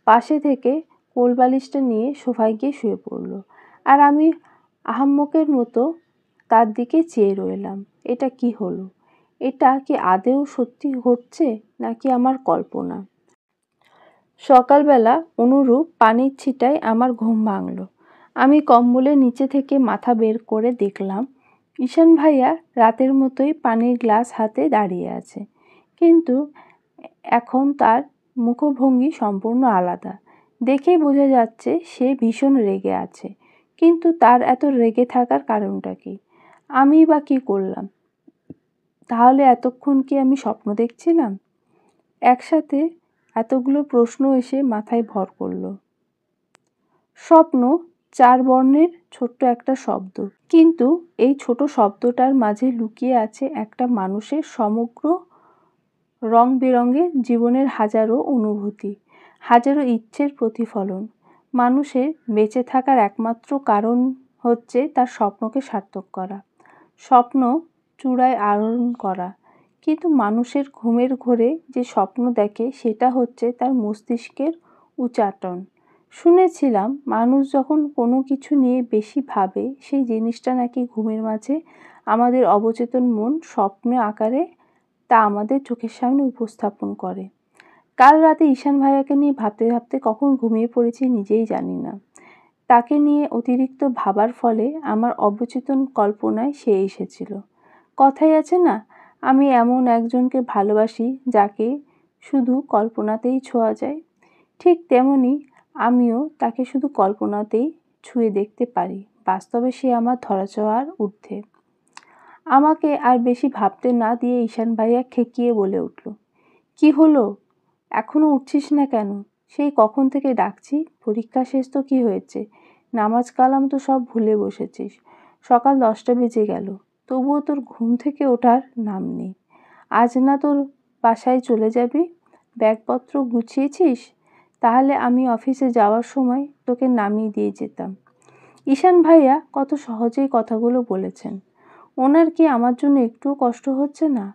পাশে থেকে কোলবালিশটা নিয়ে সোফায় গিয়ে শুয়ে পড়ল, আর আমি আহাম্মকের মতো তার দিকে চেয়ে রইলাম। এটা কি হলো? এটা কি আদেও সত্যি ঘটছে নাকি আমার কল্পনা? সকালবেলা অনুরূপ পানির ছিটায় আমার ঘুম ভাঙল। আমি কম্বলের নিচে থেকে মাথা বের করে দেখলাম ঈশান ভাইয়া রাতের মতোই পানির গ্লাস হাতে দাঁড়িয়ে আছে, কিন্তু এখন তার মুখভঙ্গি সম্পূর্ণ আলাদা। দেখেই বোঝা যাচ্ছে সে ভীষণ রেগে আছে, কিন্তু তার এত রেগে থাকার কারণটা কি? আমি বা কি করলাম? তাহলে এতক্ষণ কি আমি স্বপ্ন দেখছিলাম? একসাথে এতগুলো প্রশ্ন এসে মাথায় ভর করল। স্বপ্ন 4 বর্ণের ছোট্ট একটা শব্দ, কিন্তু এই ছোট শব্দটার মাঝে লুকিয়ে আছে একটা মানুষের সমগ্র রং বেরঙের জীবনের হাজারো অনুভূতি, হাজারো ইচ্ছের প্রতিফলন। মানুষের বেঁচে থাকার একমাত্র কারণ হচ্ছে তার স্বপ্নকে সার্থক করা, স্বপ্ন চূড়ায় আরোহণ করা। কিন্তু মানুষের ঘুমের ঘোরে যে স্বপ্ন দেখে সেটা হচ্ছে তার মস্তিষ্কের উচাটন। শুনেছিলাম মানুষ যখন কোনো কিছু নিয়ে বেশি ভাবে সেই জিনিসটা নাকি ঘুমের মাঝে আমাদের অবচেতন মন স্বপ্ন আকারে তা আমাদের চোখের সামনে উপস্থাপন করে। কাল রাতে ঈশান ভাইয়াকে নিয়ে ভাবতে ভাবতে কখন ঘুমিয়ে পড়েছি নিজেই জানি না। তাকে নিয়ে অতিরিক্ত ভাবার ফলে আমার অবচেতন কল্পনায় সে এসেছিল। কথাই আছে না, আমি এমন একজনকে ভালোবাসি যাকে শুধু কল্পনাতেই ছোঁয়া যায়। ঠিক তেমনি আমিও তাকে শুধু কল্পনাতেই ছুঁয়ে দেখতে পারি, বাস্তবে সে আমার ধরাছোঁয়ার ঊর্ধ্বে। আমাকে আর বেশি ভাবতে না দিয়ে ঈশান ভাইয়া খেকিয়ে বলে উঠল, কি হলো, এখনো উঠছিস না কেন? সেই কখন থেকে ডাকছি। পরীক্ষা শেষ তো কি হয়েছে, নামাজ কালাম তো সব ভুলে বসেছিস। সকাল 10টা বেজে গেল, তবুও তোর ঘুম থেকে ওঠার নাম নেই। আজ না তোর বাসায় চলে যাবি? ব্যাগপত্র গুছিয়েছিস? তাহলে আমি অফিসে যাওয়ার সময় তোকে নামিয়ে দিয়ে যেতাম। ঈশান ভাইয়া কত সহজেই কথাগুলো বলেছেন। ওনার কি আমার জন্য একটুও কষ্ট হচ্ছে না?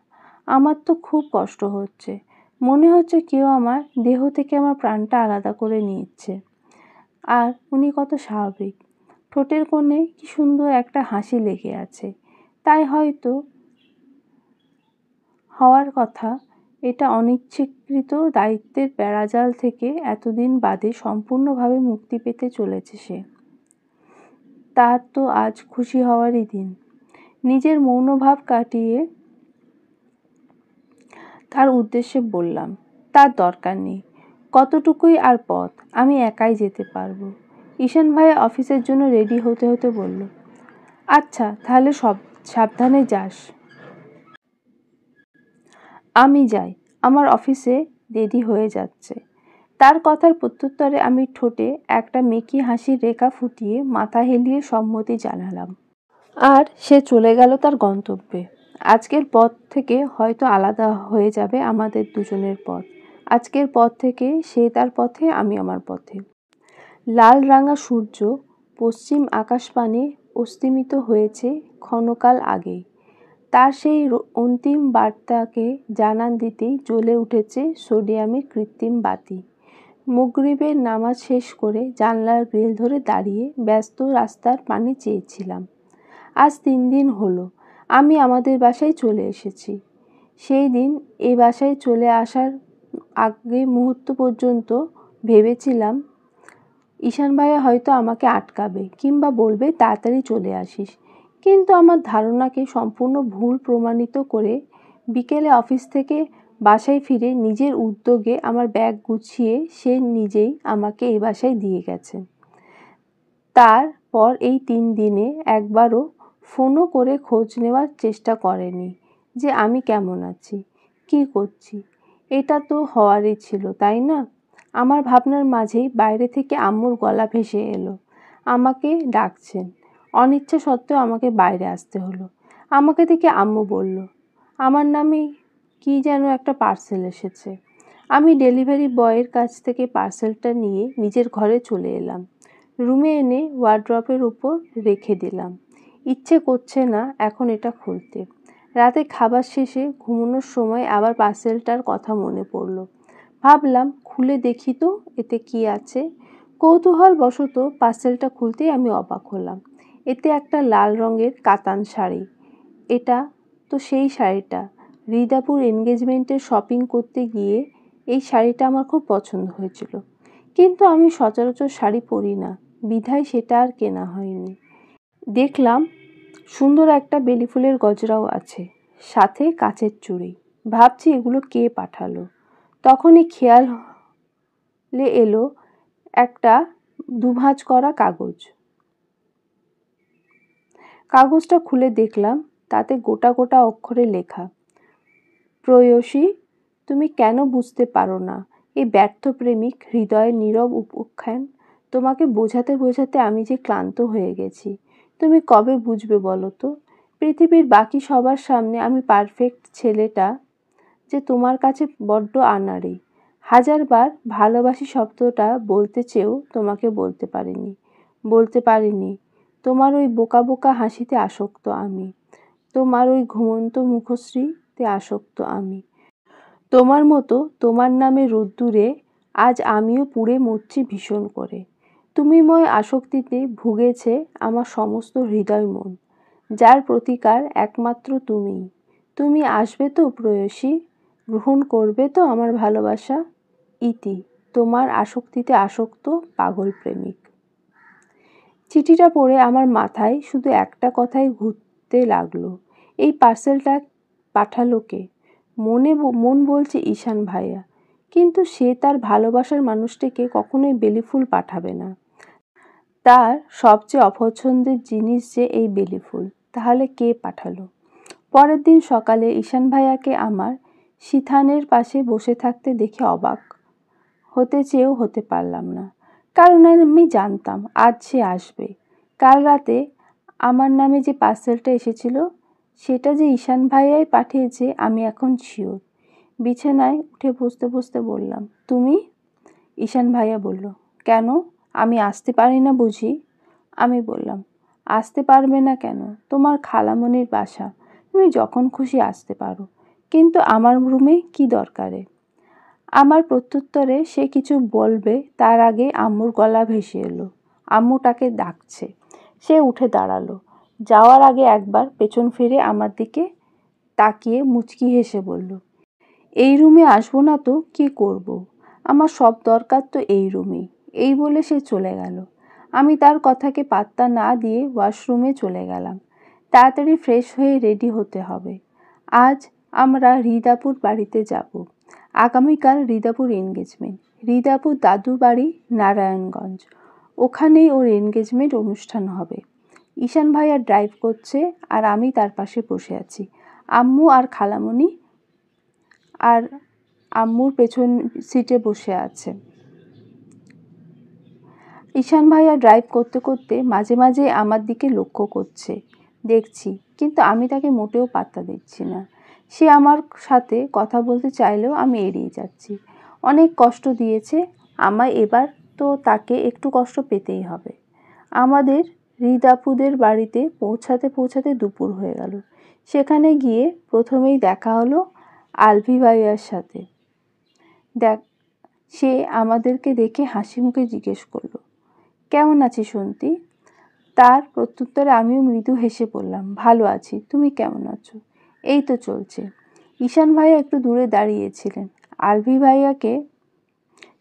আমার তো খুব কষ্ট হচ্ছে। মনে হচ্ছে কেউ আমার দেহ থেকে আমার প্রাণটা আলাদা করে নিচ্ছে। আর উনি কত স্বাভাবিক, ঠোঁটের কোণে কি সুন্দর একটা হাসি লেগে আছে। তাই হয়তো হওয়ার কথা, এটা অনিচ্ছাকৃত দায়িত্বের বেড়াজাল থেকে এতদিন বাদে সম্পূর্ণভাবে মুক্তি পেতে চলেছে সে। তার তো আজ খুশি হওয়ারই দিন। নিজের মৌনভাব কাটিয়ে তার উদ্দেশ্যে বললাম, তার দরকার নেই, কতটুকুই আর পথ, আমি একাই যেতে পারবো। ঈশান ভাইয়া অফিসের জন্য রেডি হতে হতে বলল, আচ্ছা তাহলে সব সাবধানে যাস। আমি যাই, আমার অফিসে দেরি হয়ে যাচ্ছে। তার কথার প্রত্যুত্তরে আমি ঠোঁটে একটা মেকি হাসির রেখা ফুটিয়ে মাথা হেলিয়ে সম্মতি জানালাম। আর সে চলে গেল তার গন্তব্যে। আজকের পথ থেকে হয়তো আলাদা হয়ে যাবে আমাদের দুজনের পথ। আজকের পথ থেকে সে তার পথে, আমি আমার পথে। লাল রাঙা সূর্য পশ্চিম আকাশপানে অস্তিমিত হয়েছে ক্ষণকাল আগেই। তার সেই অন্তিম বার্তাকে জানান দিতেই জ্বলে উঠেছে সোডিয়ামের কৃত্রিম বাতি। মাগরিবের নামাজ শেষ করে জানলার গ্রিল ধরে দাঁড়িয়ে ব্যস্ত রাস্তার পানে চেয়েছিলাম। আজ 3 দিন হলো আমি আমাদের বাসায় চলে এসেছি। সেই দিন এই বাসায় চলে আসার আগে মুহূর্ত পর্যন্ত ভেবেছিলাম ঈশান ভাইয়া হয়তো আমাকে আটকাবে কিংবা বলবে তাড়াতাড়ি চলে আসিস। কিন্তু আমার ধারণাকে সম্পূর্ণ ভুল প্রমাণিত করে বিকেলে অফিস থেকে বাসায় ফিরে নিজের উদ্যোগে আমার ব্যাগ গুছিয়ে সে নিজেই আমাকে এই বাসায় দিয়ে গেছেন। তারপর এই 3 দিনে একবারও ফোনও করে খোঁজ নেওয়ার চেষ্টা করেনি যে আমি কেমন আছি, কি করছি। এটা তো হওয়ারই ছিল, তাই না? আমার ভাবনার মাঝেই বাইরে থেকে আম্মুর গলা ভেসে এলো, আমাকে ডাকছেন। অনিচ্ছা সত্ত্বেও আমাকে বাইরে আসতে হলো। আমাকে দেখে আম্মু বলল, আমার নামে কি যেন একটা পার্সেল এসেছে। আমি ডেলিভারি বয়ের কাছ থেকে পার্সেলটা নিয়ে নিজের ঘরে চলে এলাম। রুমে এনে ওয়ার্ড্রপের উপর রেখে দিলাম। ইচ্ছে করছে না এখন এটা খুলতে। রাতে খাবার শেষে ঘুমানোর সময় আবার পার্সেলটার কথা মনে পড়ল। ভাবলাম খুলে দেখি তো এতে কি আছে। কৌতূহলবশত পার্সেলটা খুলতেই আমি অবাক হলাম। এতে একটা লাল রঙের কাতান শাড়ি। এটা তো সেই শাড়িটা, হৃদাপুর এনগেজমেন্টের শপিং করতে গিয়ে এই শাড়িটা আমার খুব পছন্দ হয়েছিল। কিন্তু আমি সচরাচর শাড়ি পরি না, বিধায় সেটা আর কেনা হয়নি। দেখলাম সুন্দর একটা বেলি ফুলের গজরাও আছে, সাথে কাচের চুড়ি। ভাবছি এগুলো কে পাঠালো। তখনই খেয়ালে এলো একটা দুভাঁজ করা কাগজ। কাগজটা খুলে দেখলাম তাতে গোটা গোটা অক্ষরে লেখা, প্রেয়সী, তুমি কেন বুঝতে পারো না এই ব্যর্থ প্রেমিক হৃদয়ের নীরব উপাখ্যান। তোমাকে বোঝাতে বোঝাতে আমি যে ক্লান্ত হয়ে গেছি। তুমি কবে বুঝবে বলো তো? পৃথিবীর বাকি সবার সামনে আমি পারফেক্ট ছেলেটা যে তোমার কাছে বড্ড আনাড়ি। হাজারবার ভালোবাসি শব্দটা বলতে চেয়েও তোমাকে বলতে পারিনি। তোমার ওই বোকা বোকা হাসিতে আসক্ত আমি। তোমার ওই ঘুমন্ত মুখশ্রীতে আসক্ত আমি। তোমার মতো তোমার নামে রোদ্দুরে আজ আমিও পুড়ে মরছি ভীষণ করে। তুমিময় আসক্তিতে ভুগেছে আমার সমস্ত হৃদয় মন, যার প্রতিকার একমাত্র তুমিই। তুমি আসবে তো প্রেয়সী? গ্রহণ করবে তো আমার ভালোবাসা? ইতি, তোমার আসক্তিতে আসক্ত পাগল প্রেমিক। চিঠিটা পড়ে আমার মাথায় শুধু একটা কথাই ঘুরতে লাগলো, এই পার্সেলটা পাঠালো কে? মন বলছে ঈশান ভাইয়া, কিন্তু সে তার ভালোবাসার মানুষটিকে কখনোই বেলি ফুল পাঠাবে না। তার সবচেয়ে অপছন্দের জিনিস যে এই বেলি ফুল। তাহলে কে পাঠালো? পরের দিন সকালে ঈশান ভাইয়াকে আমার সিথানের পাশে বসে থাকতে দেখে অবাক হতে চেয়েও হতে পারলাম না, কারণ আমি জানতাম আজ সে আসবে। কাল রাতে আমার নামে যে পার্সেলটা এসেছিল সেটা যে ঈশান ভাইয়াই পাঠিয়েছে আমি এখন শিওর। বিছানায় উঠে বসতে বসতে বললাম, তুমি? ঈশান ভাইয়া বলল, কেন, আমি আসতে পারি না বুঝি? আমি বললাম, আসতে পারবে না কেন? তোমার খালামণির বাসা, তুমি যখন খুশি আসতে পারো, কিন্তু আমার রুমে কি দরকারে? আমার প্রত্যুত্তরে সে কিছু বলবে তার আগে আম্মুর গলা ভেসে এলো। আম্মু তাকে ডাকছে। সে উঠে দাঁড়ালো। যাওয়ার আগে একবার পেছন ফিরে আমার দিকে তাকিয়ে মুচকি হেসে বলল, এই রুমে আসবো না তো কি করব? আমার সব দরকার তো এই রুমেই। এই বলে সে চলে গেল। আমি তার কথাকে পাত্তা না দিয়ে ওয়াশরুমে চলে গেলাম। তাড়াতাড়ি ফ্রেশ হয়ে রেডি হতে হবে। আজ আমরা হৃদাপুর বাড়িতে যাব। আগামীকাল হৃদাপুর এনগেজমেন্ট। হৃদাপুর দাদু বাড়ি নারায়ণগঞ্জ। ওখানেই ওর এনগেজমেন্ট অনুষ্ঠান হবে। ঈশান ভাইয়া ড্রাইভ করছে আর আমি তার পাশে বসে আছি। আম্মু আর খালামণি আর আম্মুর পেছন সিটে বসে আছে। ঈশান ভাইয়া ড্রাইভ করতে করতে মাঝে মাঝে আমার দিকে লক্ষ্য করছে, দেখছি, কিন্তু আমি তাকে মোটেও পাত্তা দিচ্ছি না। সে আমার সাথে কথা বলতে চাইলেও আমি এড়িয়ে যাচ্ছি। অনেক কষ্ট দিয়েছে আমায়, এবার তো তাকে একটু কষ্ট পেতেই হবে। আমাদের হৃদাপুদের বাড়িতে পৌঁছাতে পৌঁছাতে দুপুর হয়ে গেল। সেখানে গিয়ে প্রথমেই দেখা হলো আলভি ভাইয়ার সাথে। সে আমাদেরকে দেখে হাসি মুখে জিজ্ঞেস করলো, কেমন আছিস শুনতি? তার প্রত্যুত্তরে আমিও মৃদু হেসে বললাম, ভালো আছি, তুমি কেমন আছো? এই তো চলছে। ঈশান ভাইয়া একটু দূরে দাঁড়িয়েছিলেন। আলভি ভাইয়াকে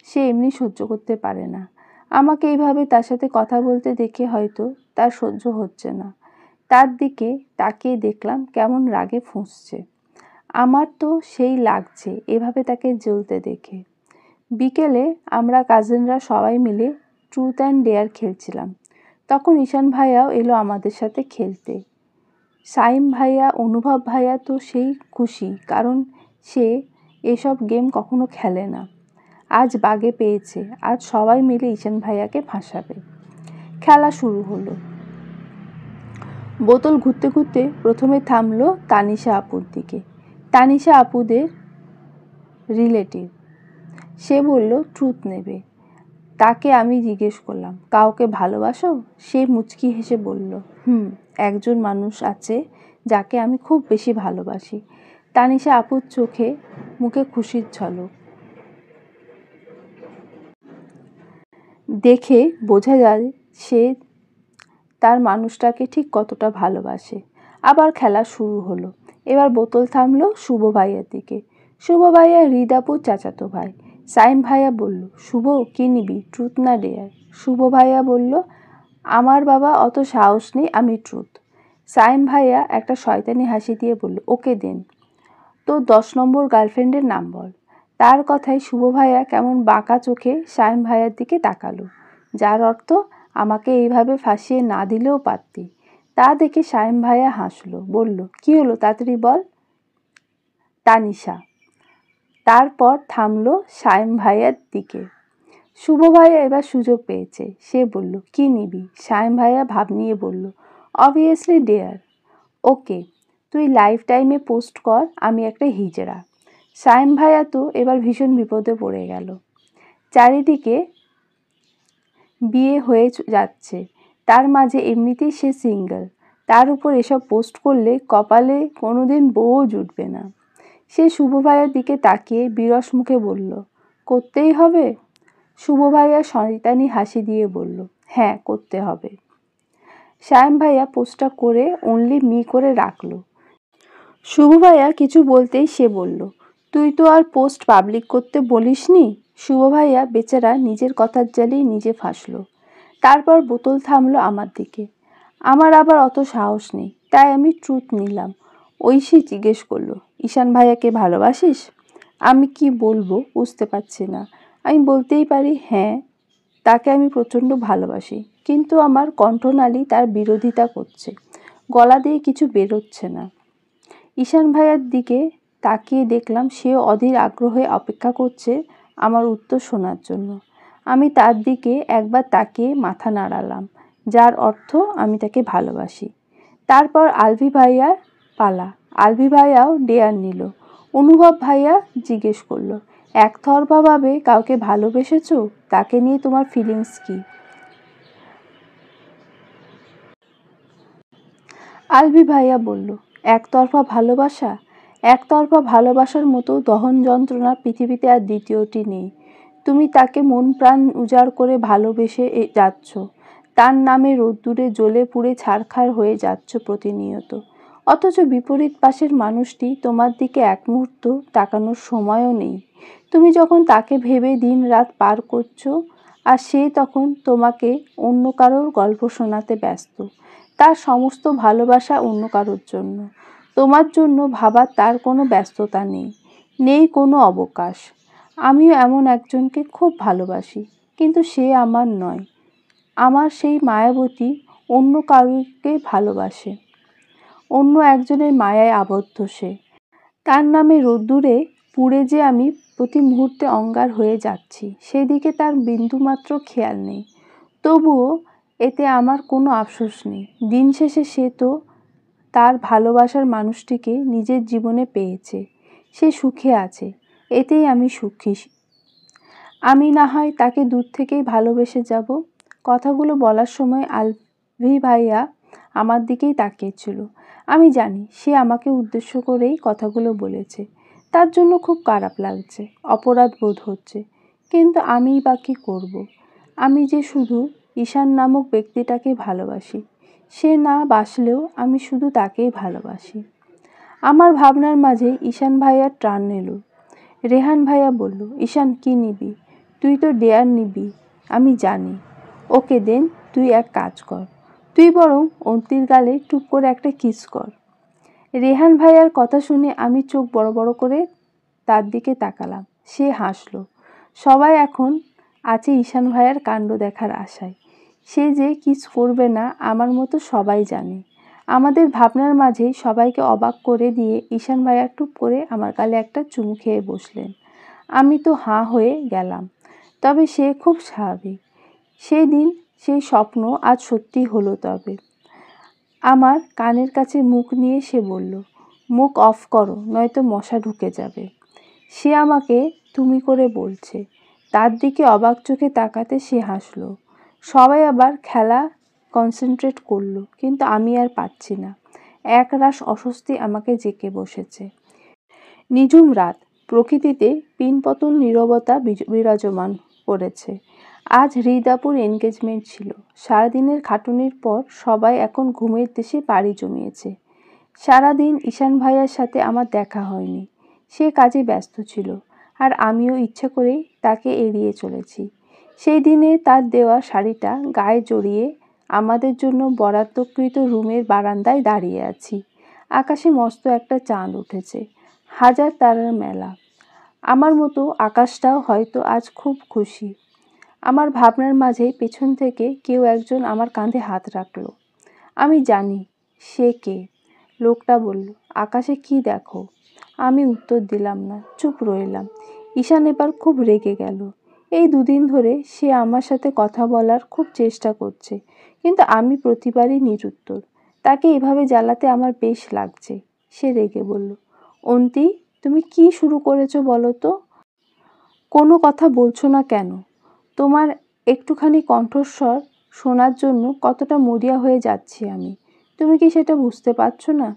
সে এমনি সহ্য করতে পারে না। আমাকে এইভাবে তার সাথে কথা বলতে দেখে হয়তো তার সহ্য হচ্ছে না। তার দিকে তাকিয়ে দেখলাম কেমন রাগে ফুঁসছে। আমার তো সেই লাগছে এভাবে তাকে জ্বলতে দেখে। বিকেলে আমরা কাজিনরা সবাই মিলে ট্রুথ অ্যান্ড ডেয়ার খেলছিলাম। তখন ঈশান ভাইয়াও এলো আমাদের সাথে খেলতে। সাইম ভাইয়া, অনুভব ভাইয়া তো সেই খুশি, কারণ সে এসব গেম কখনো খেলে না। আজ বাগে পেয়েছে, আজ সবাই মিলে ঈশান ভাইয়াকে ফাঁসাবে। খেলা শুরু হলো। বোতল ঘুরতে ঘুরতে প্রথমে থামলো তানিশা আপুর দিকে। তানিশা আপুদের রিলেটিভ। সে বলল ট্রুথ নেবে। তাকে আমি জিজ্ঞেস করলাম, কাউকে ভালোবাসো? সে মুচকি হেসে বলল, একজন মানুষ আছে যাকে আমি খুব বেশি ভালোবাসি। তানিশা আপুর চোখে মুখে খুশির ঝলক। দেখে বোঝা যায় সে তার মানুষটাকে ঠিক কতটা ভালোবাসে। আবার খেলা শুরু হলো। এবার বোতল থামলো শুভ ভাইয়ার দিকে। শুভ ভাইয়া হৃদাপুর চাচাতো ভাই। সাইম ভাইয়া বলল, শুভ কি নিবি, ট্রুথ না ডেয়ার? শুভ ভাইয়া বলল, আমার বাবা অত সাহস নেই, আমি ট্রুথ। সাইম ভাইয়া একটা শয়তানি হাসি দিয়ে বলল, ওকে দেন, তো 10 নম্বর গার্লফ্রেন্ডের নাম বল। তার কথায় শুভ ভাইয়া কেমন বাঁকা চোখে সাইম ভাইয়ার দিকে তাকালো, যার অর্থ আমাকে এইভাবে ফাঁসিয়ে না দিলেও পারতি। তা দেখে সাইম ভাইয়া হাসলো, বলল, কি হলো তাড়াতাড়ি বল। তানিশা। তারপর থামলো সাইম ভাইয়ার দিকে। শুভ ভাইয়া এবার সুযোগ পেয়েছে। সে বলল, কি নিবি? সাইম ভাইয়া ভাব নিয়ে বলল, অবভিয়াসলি ডেয়ার। ওকে, তুই লাইফ টাইমে পোস্ট কর আমি একটা হিজড়া। সাইম ভাইয়া তো এবার ভীষণ বিপদে পড়ে গেল। চারিদিকে বিয়ে হয়ে যাচ্ছে, তার মাঝে এমনিতেই সে সিঙ্গেল, তার উপর এসব পোস্ট করলে কপালে কোনোদিন বউও জুটবে না। সে শুভ ভাইয়ার দিকে তাকিয়ে বিরস মুখে বলল, করতেই হবে? শুভ ভাইয়া শয়তানি হাসি দিয়ে বলল, হ্যাঁ করতে হবে। সাইম ভাইয়া পোস্টটা করে অনলি মি করে রাখলো। শুভ ভাইয়া কিছু বলতেই সে বলল, তুই তো আর পোস্ট পাবলিক করতে বলিসনি। শুভ ভাইয়া বেচারা নিজের কথার জালেই নিজে ফাঁসলো। তারপর বোতল থামলো আমার দিকে। আমার আবার অত সাহস নেই, তাই আমি ট্রুথ নিলাম। ঐশী জিজ্ঞেস করলো, ঈশান ভাইয়াকে ভালোবাসিস? আমি কি বলবো বুঝতে পারছি না। আমি বলতেই পারি হ্যাঁ, তাকে আমি প্রচণ্ড ভালোবাসি, কিন্তু আমার কণ্ঠনালী তার বিরোধিতা করছে, গলা দিয়ে কিছু বেরোচ্ছে না। ঈশান ভাইয়ার দিকে তাকিয়ে দেখলাম সেও অধীর আগ্রহে অপেক্ষা করছে আমার উত্তর শোনার জন্য। আমি তার দিকে একবার তাকিয়ে মাথা নাড়ালাম, যার অর্থ আমি তাকে ভালোবাসি। তারপর আলভি ভাইয়ার পালা। আলভি ভাইয়াও ডেয়ার নিল। অনুভব ভাইয়া জিজ্ঞেস করলো, একতরফাভাবে কাউকে ভালোবেসেছো? তাকে নিয়ে তোমার ফিলিংস কি? আলভি ভাইয়া বলল, একতরফা ভালোবাসা? একতরফা ভালোবাসার মতো দহন যন্ত্রণা পৃথিবীতে আর দ্বিতীয়টি নেই। তুমি তাকে মন প্রাণ উজাড় করে ভালোবেসে যাচ্ছ, তার নামে রোদ্দুরে জ্বলে পুড়ে ছারখার হয়ে যাচ্ছ প্রতিনিয়ত। অথচ বিপরীত পাশের মানুষটি তোমার দিকে এক মুহূর্ত তাকানোর সময়ও নেই। তুমি যখন তাকে ভেবে দিন রাত পার করছো, আর সে তখন তোমাকে অন্য কারোর গল্প শোনাতে ব্যস্ত। তার সমস্ত ভালোবাসা অন্য কারোর জন্য। তোমার জন্য ভাবার তার কোনো ব্যস্ততা নেই, নেই কোনো অবকাশ। আমিও এমন একজনকে খুব ভালোবাসি, কিন্তু সে আমার নয়। আমার সেই মায়াবতী অন্য কারোকে ভালোবাসে, অন্য একজনের মায়ায় আবদ্ধ সে। তার নামে রোদ্দুরে পুড়ে যে আমি প্রতি মুহূর্তে অঙ্গার হয়ে যাচ্ছি, সেদিকে তার বিন্দুমাত্র খেয়াল নেই। তবুও এতে আমার কোনো আফসোস নেই। দিন শেষে সে তো তার ভালোবাসার মানুষটিকে নিজের জীবনে পেয়েছে, সে সুখে আছে, এতেই আমি সুখী। আমি না হয় তাকে দূর থেকেই ভালোবেসে যাব। কথাগুলো বলার সময় আলভি ভাইয়া আমার দিকেই তাকিয়েছিল। আমি জানি সে আমাকে উদ্দেশ্য করেই কথাগুলো বলেছে। তার জন্য খুব খারাপ লাগছে, অপরাধ বোধ হচ্ছে, কিন্তু আমিই বা কী করব? আমি যে শুধু ঈশান নামক ব্যক্তিটাকে ভালোবাসি। সে না বাসলেও আমি শুধু তাকেই ভালোবাসি। আমার ভাবনার মাঝে ঈশান ভাইয়ার টান এলো। রেহান ভাইয়া বলল, ঈশান কি নিবি? তুই তো ডেয়ার নিবি, আমি জানি। ওকে দেন, তুই এক কাজ কর, তুই বরং অন্তির গালে টুপ করে একটা কিস কর। রেহান ভাইয়ার কথা শুনে আমি চোখ বড় বড় করে তার দিকে তাকালাম। সে হাসলো। সবাই এখন আছে ঈশান ভাইয়ার কাণ্ড দেখার আশায়। সে যে কিস করবে না আমার মতো সবাই জানে। আমাদের ভাবনার মাঝেই সবাইকে অবাক করে দিয়ে ঈশান ভাইয়া টুপ করে আমার গালে একটা চুমু খেয়ে বসলেন। আমি তো হাঁ হয়ে গেলাম। তবে সে খুব স্বাভাবিক। সেই দিন সেই স্বপ্ন আজ সত্যি হলো। তবে আমার কানের কাছে মুখ নিয়ে সে বলল, মুখ অফ করো, নয়তো মশা ঢুকে যাবে। সে আমাকে তুমি করে বলছে। তার দিকে অবাক চোখে তাকাতে সে হাসলো। সবাই আবার খেলা কনসেন্ট্রেট করলো, কিন্তু আমি আর পাচ্ছি না। একরাশ অস্বস্তি আমাকে জেঁকে বসেছে। নিঝুম রাত, প্রকৃতিতে পিনপতন নীরবতা বিরাজমান করেছে। আজ হৃদাপুর এনগেজমেন্ট ছিল। সারাদিনের খাটুনির পর সবাই এখন ঘুমের দেশে পাড়ি জমিয়েছে। সারাদিন ঈশান ভাইয়ার সাথে আমার দেখা হয়নি। সে কাজে ব্যস্ত ছিল, আর আমিও ইচ্ছা করেই তাকে এড়িয়ে চলেছি। সেই দিনে তার দেওয়া শাড়িটা গায়ে জড়িয়ে আমাদের জন্য বরাদ্দকৃত রুমের বারান্দায় দাঁড়িয়ে আছি। আকাশে মস্ত একটা চাঁদ উঠেছে, হাজার তারার মেলা। আমার মতো আকাশটাও হয়তো আজ খুব খুশি। আমার ভাবনার মাঝে পেছন থেকে কেউ একজন আমার কাঁধে হাত রাখল। আমি জানি সে কে। লোকটা বলল, আকাশে কি দেখো? আমি উত্তর দিলাম না, চুপ রইলাম। ঈশান এবার খুব রেগে গেল। এই দুদিন ধরে সে আমার সাথে কথা বলার খুব চেষ্টা করছে, কিন্তু আমি প্রতিবারই নিরুত্তর। তাকে এভাবে জ্বালাতে আমার বেশ লাগছে। সে রেগে বলল, অন্তি, তুমি কি শুরু করেছো বলো তো? কোনো কথা বলছো না কেন? তোমার একটুখানি কণ্ঠস্বর শোনার জন্য কতটা মরিয়া হয়ে যাচ্ছি আমি, তুমি কি সেটা বুঝতে পারছো না?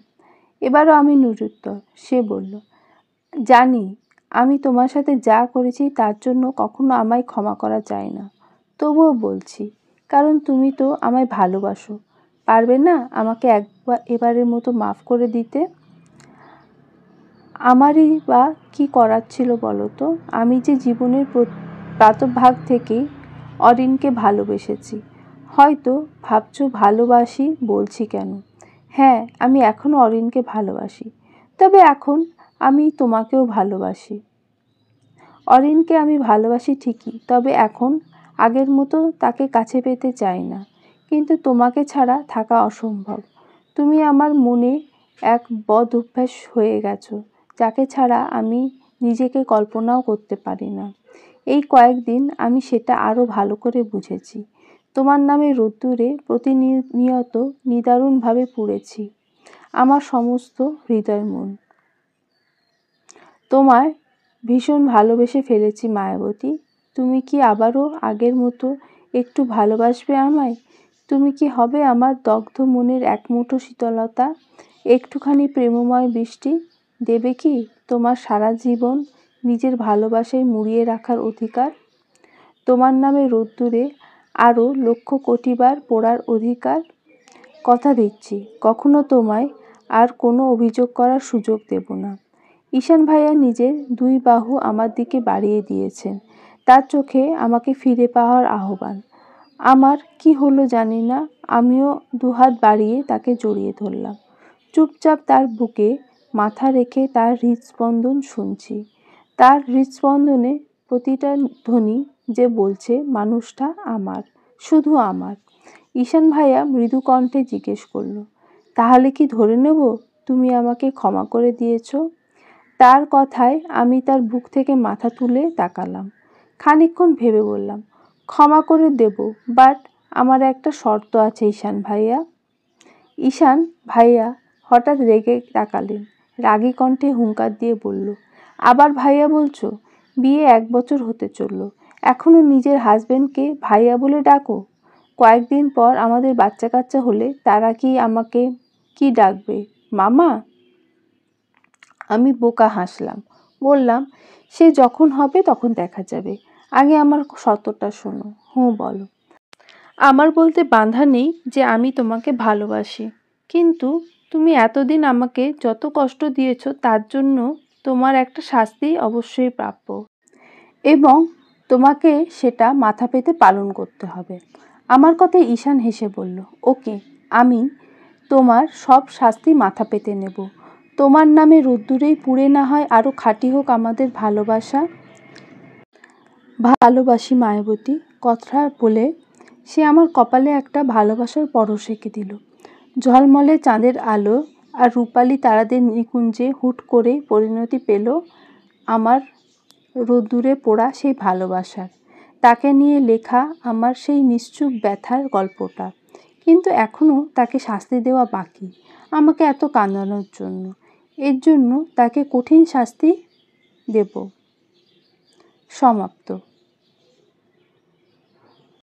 এবারও আমি নিরুত্তর। সে বলল, জানি আমি তোমার সাথে যা করেছি তার জন্য কখনো আমায় ক্ষমা করা যায় না। তবুও বলছি, কারণ তুমি তো আমায় ভালোবাসো। পারবে না আমাকে এবারের মতো মাফ করে দিতে? আমারই বা কী করার ছিল বলো তো? আমি যে জীবনের প্রাতঃভাগ থেকেই অরিনকে ভালোবেসেছি। হয়তো ভাবছো ভালোবাসি বলছি কেন। হ্যাঁ, আমি এখনও অরিনকে ভালোবাসি, তবে এখন আমি তোমাকেও ভালোবাসি। অরিনকে আমি ভালোবাসি ঠিকই, তবে এখন আগের মতো তাকে কাছে পেতে চাই না। কিন্তু তোমাকে ছাড়া থাকা অসম্ভব। তুমি আমার মনে এক বদ অভ্যাস হয়ে গেছো, যাকে ছাড়া আমি নিজেকে কল্পনাও করতে পারি না। এই কয়েকদিন আমি সেটা আরও ভালো করে বুঝেছি। তোমার নামে রোদ্দুরে প্রতিনিয়ত নিদারুণভাবে পুড়েছি আমার সমস্ত হৃদয় মন। তোমায় ভীষণ ভালোবেসে ফেলেছি মায়াবতী। তুমি কি আবারও আগের মতো একটু ভালোবাসবে আমায়? তুমি কি হবে আমার দগ্ধ মনের একমুঠো শীতলতা, একটুখানি প্রেমময় বৃষ্টি? দেবে কি তোমার সারা জীবন নিজের ভালোবাসায় মুড়িয়ে রাখার অধিকার? তোমার নামে রোদ্দুরে আরও লক্ষ কোটিবার পোড়ার অধিকার? কথা দিচ্ছি কখনো তোমায় আর কোনো অভিযোগ করার সুযোগ দেব না। ঈশান ভাইয়া নিজের দুই বাহু আমার দিকে বাড়িয়ে দিয়েছেন, তার চোখে আমাকে ফিরে পাওয়ার আহ্বান। আমার কি হলো জানি না, আমিও দুহাত বাড়িয়ে তাকে জড়িয়ে ধরলাম। চুপচাপ তার বুকে মাথা রেখে তার হৃদস্পন্দন শুনছি। তার হৃদস্পন্দনে প্রতিটা ধ্বনি যে বলছে মানুষটা আমার, শুধু আমার। ঈশান ভাইয়া মৃদু কণ্ঠে জিজ্ঞেস করল, তাহলে কি ধরে নেব তুমি আমাকে ক্ষমা করে দিয়েছো? তার কথায় আমি তার বুক থেকে মাথা তুলে তাকালাম। খানিকক্ষণ ভেবে বললাম, ক্ষমা করে দেব, বাট আমার একটা শর্ত আছে ঈশান ভাইয়া। ঈশান ভাইয়া হঠাৎ রেগে তাকালেন, রাগী কণ্ঠে হুঙ্কার দিয়ে বলল, আবার ভাইয়া বলছো? বিয়ে 1 বছর হতে চলল, এখনো নিজের হাজবেন্ডকে ভাইয়া বলে ডাকো? কয়েকদিন পর আমাদের বাচ্চা কাচ্চা হলে তারা কি আমাকে কি ডাকবে, মামা? আমি বোকা হাসলাম, বললাম, সে যখন হবে তখন দেখা যাবে, আগে আমার শর্তটা শোনো। বলো। আমার বলতে বাঁধা নেই যে আমি তোমাকে ভালোবাসি, কিন্তু তুমি এতদিন আমাকে যত কষ্ট দিয়েছো তার জন্য তোমার একটা শাস্তি অবশ্যই প্রাপ্য, এবং তোমাকে সেটা মাথা পেতে পালন করতে হবে। আমার কথায় ঈশান হেসে বলল, ওকে, আমি তোমার সব শাস্তি মাথা পেতে নেব। তোমার নামে রোদ্দুরেই পুড়ে না হয় আরও খাঁটি হোক আমাদের ভালোবাসা। ভালোবাসি মায়াবতী কথা বলে সে আমার কপালে একটা ভালোবাসার পরশ এঁকে দিল। ঝলমলে চাঁদের আলো আর রূপালি তারাদের নিকুঞ্জে হুট করে পরিণতি পেল আমার রোদ্দুরে পোড়া সেই ভালোবাসার। তাকে নিয়ে লেখা আমার সেই নিশ্চুপ ব্যথার গল্পটা। কিন্তু এখনও তাকে শাস্তি দেওয়া বাকি, আমাকে এত কাঁদানোর জন্য। এর জন্য তাকে কঠিন শাস্তি দেব। সমাপ্ত।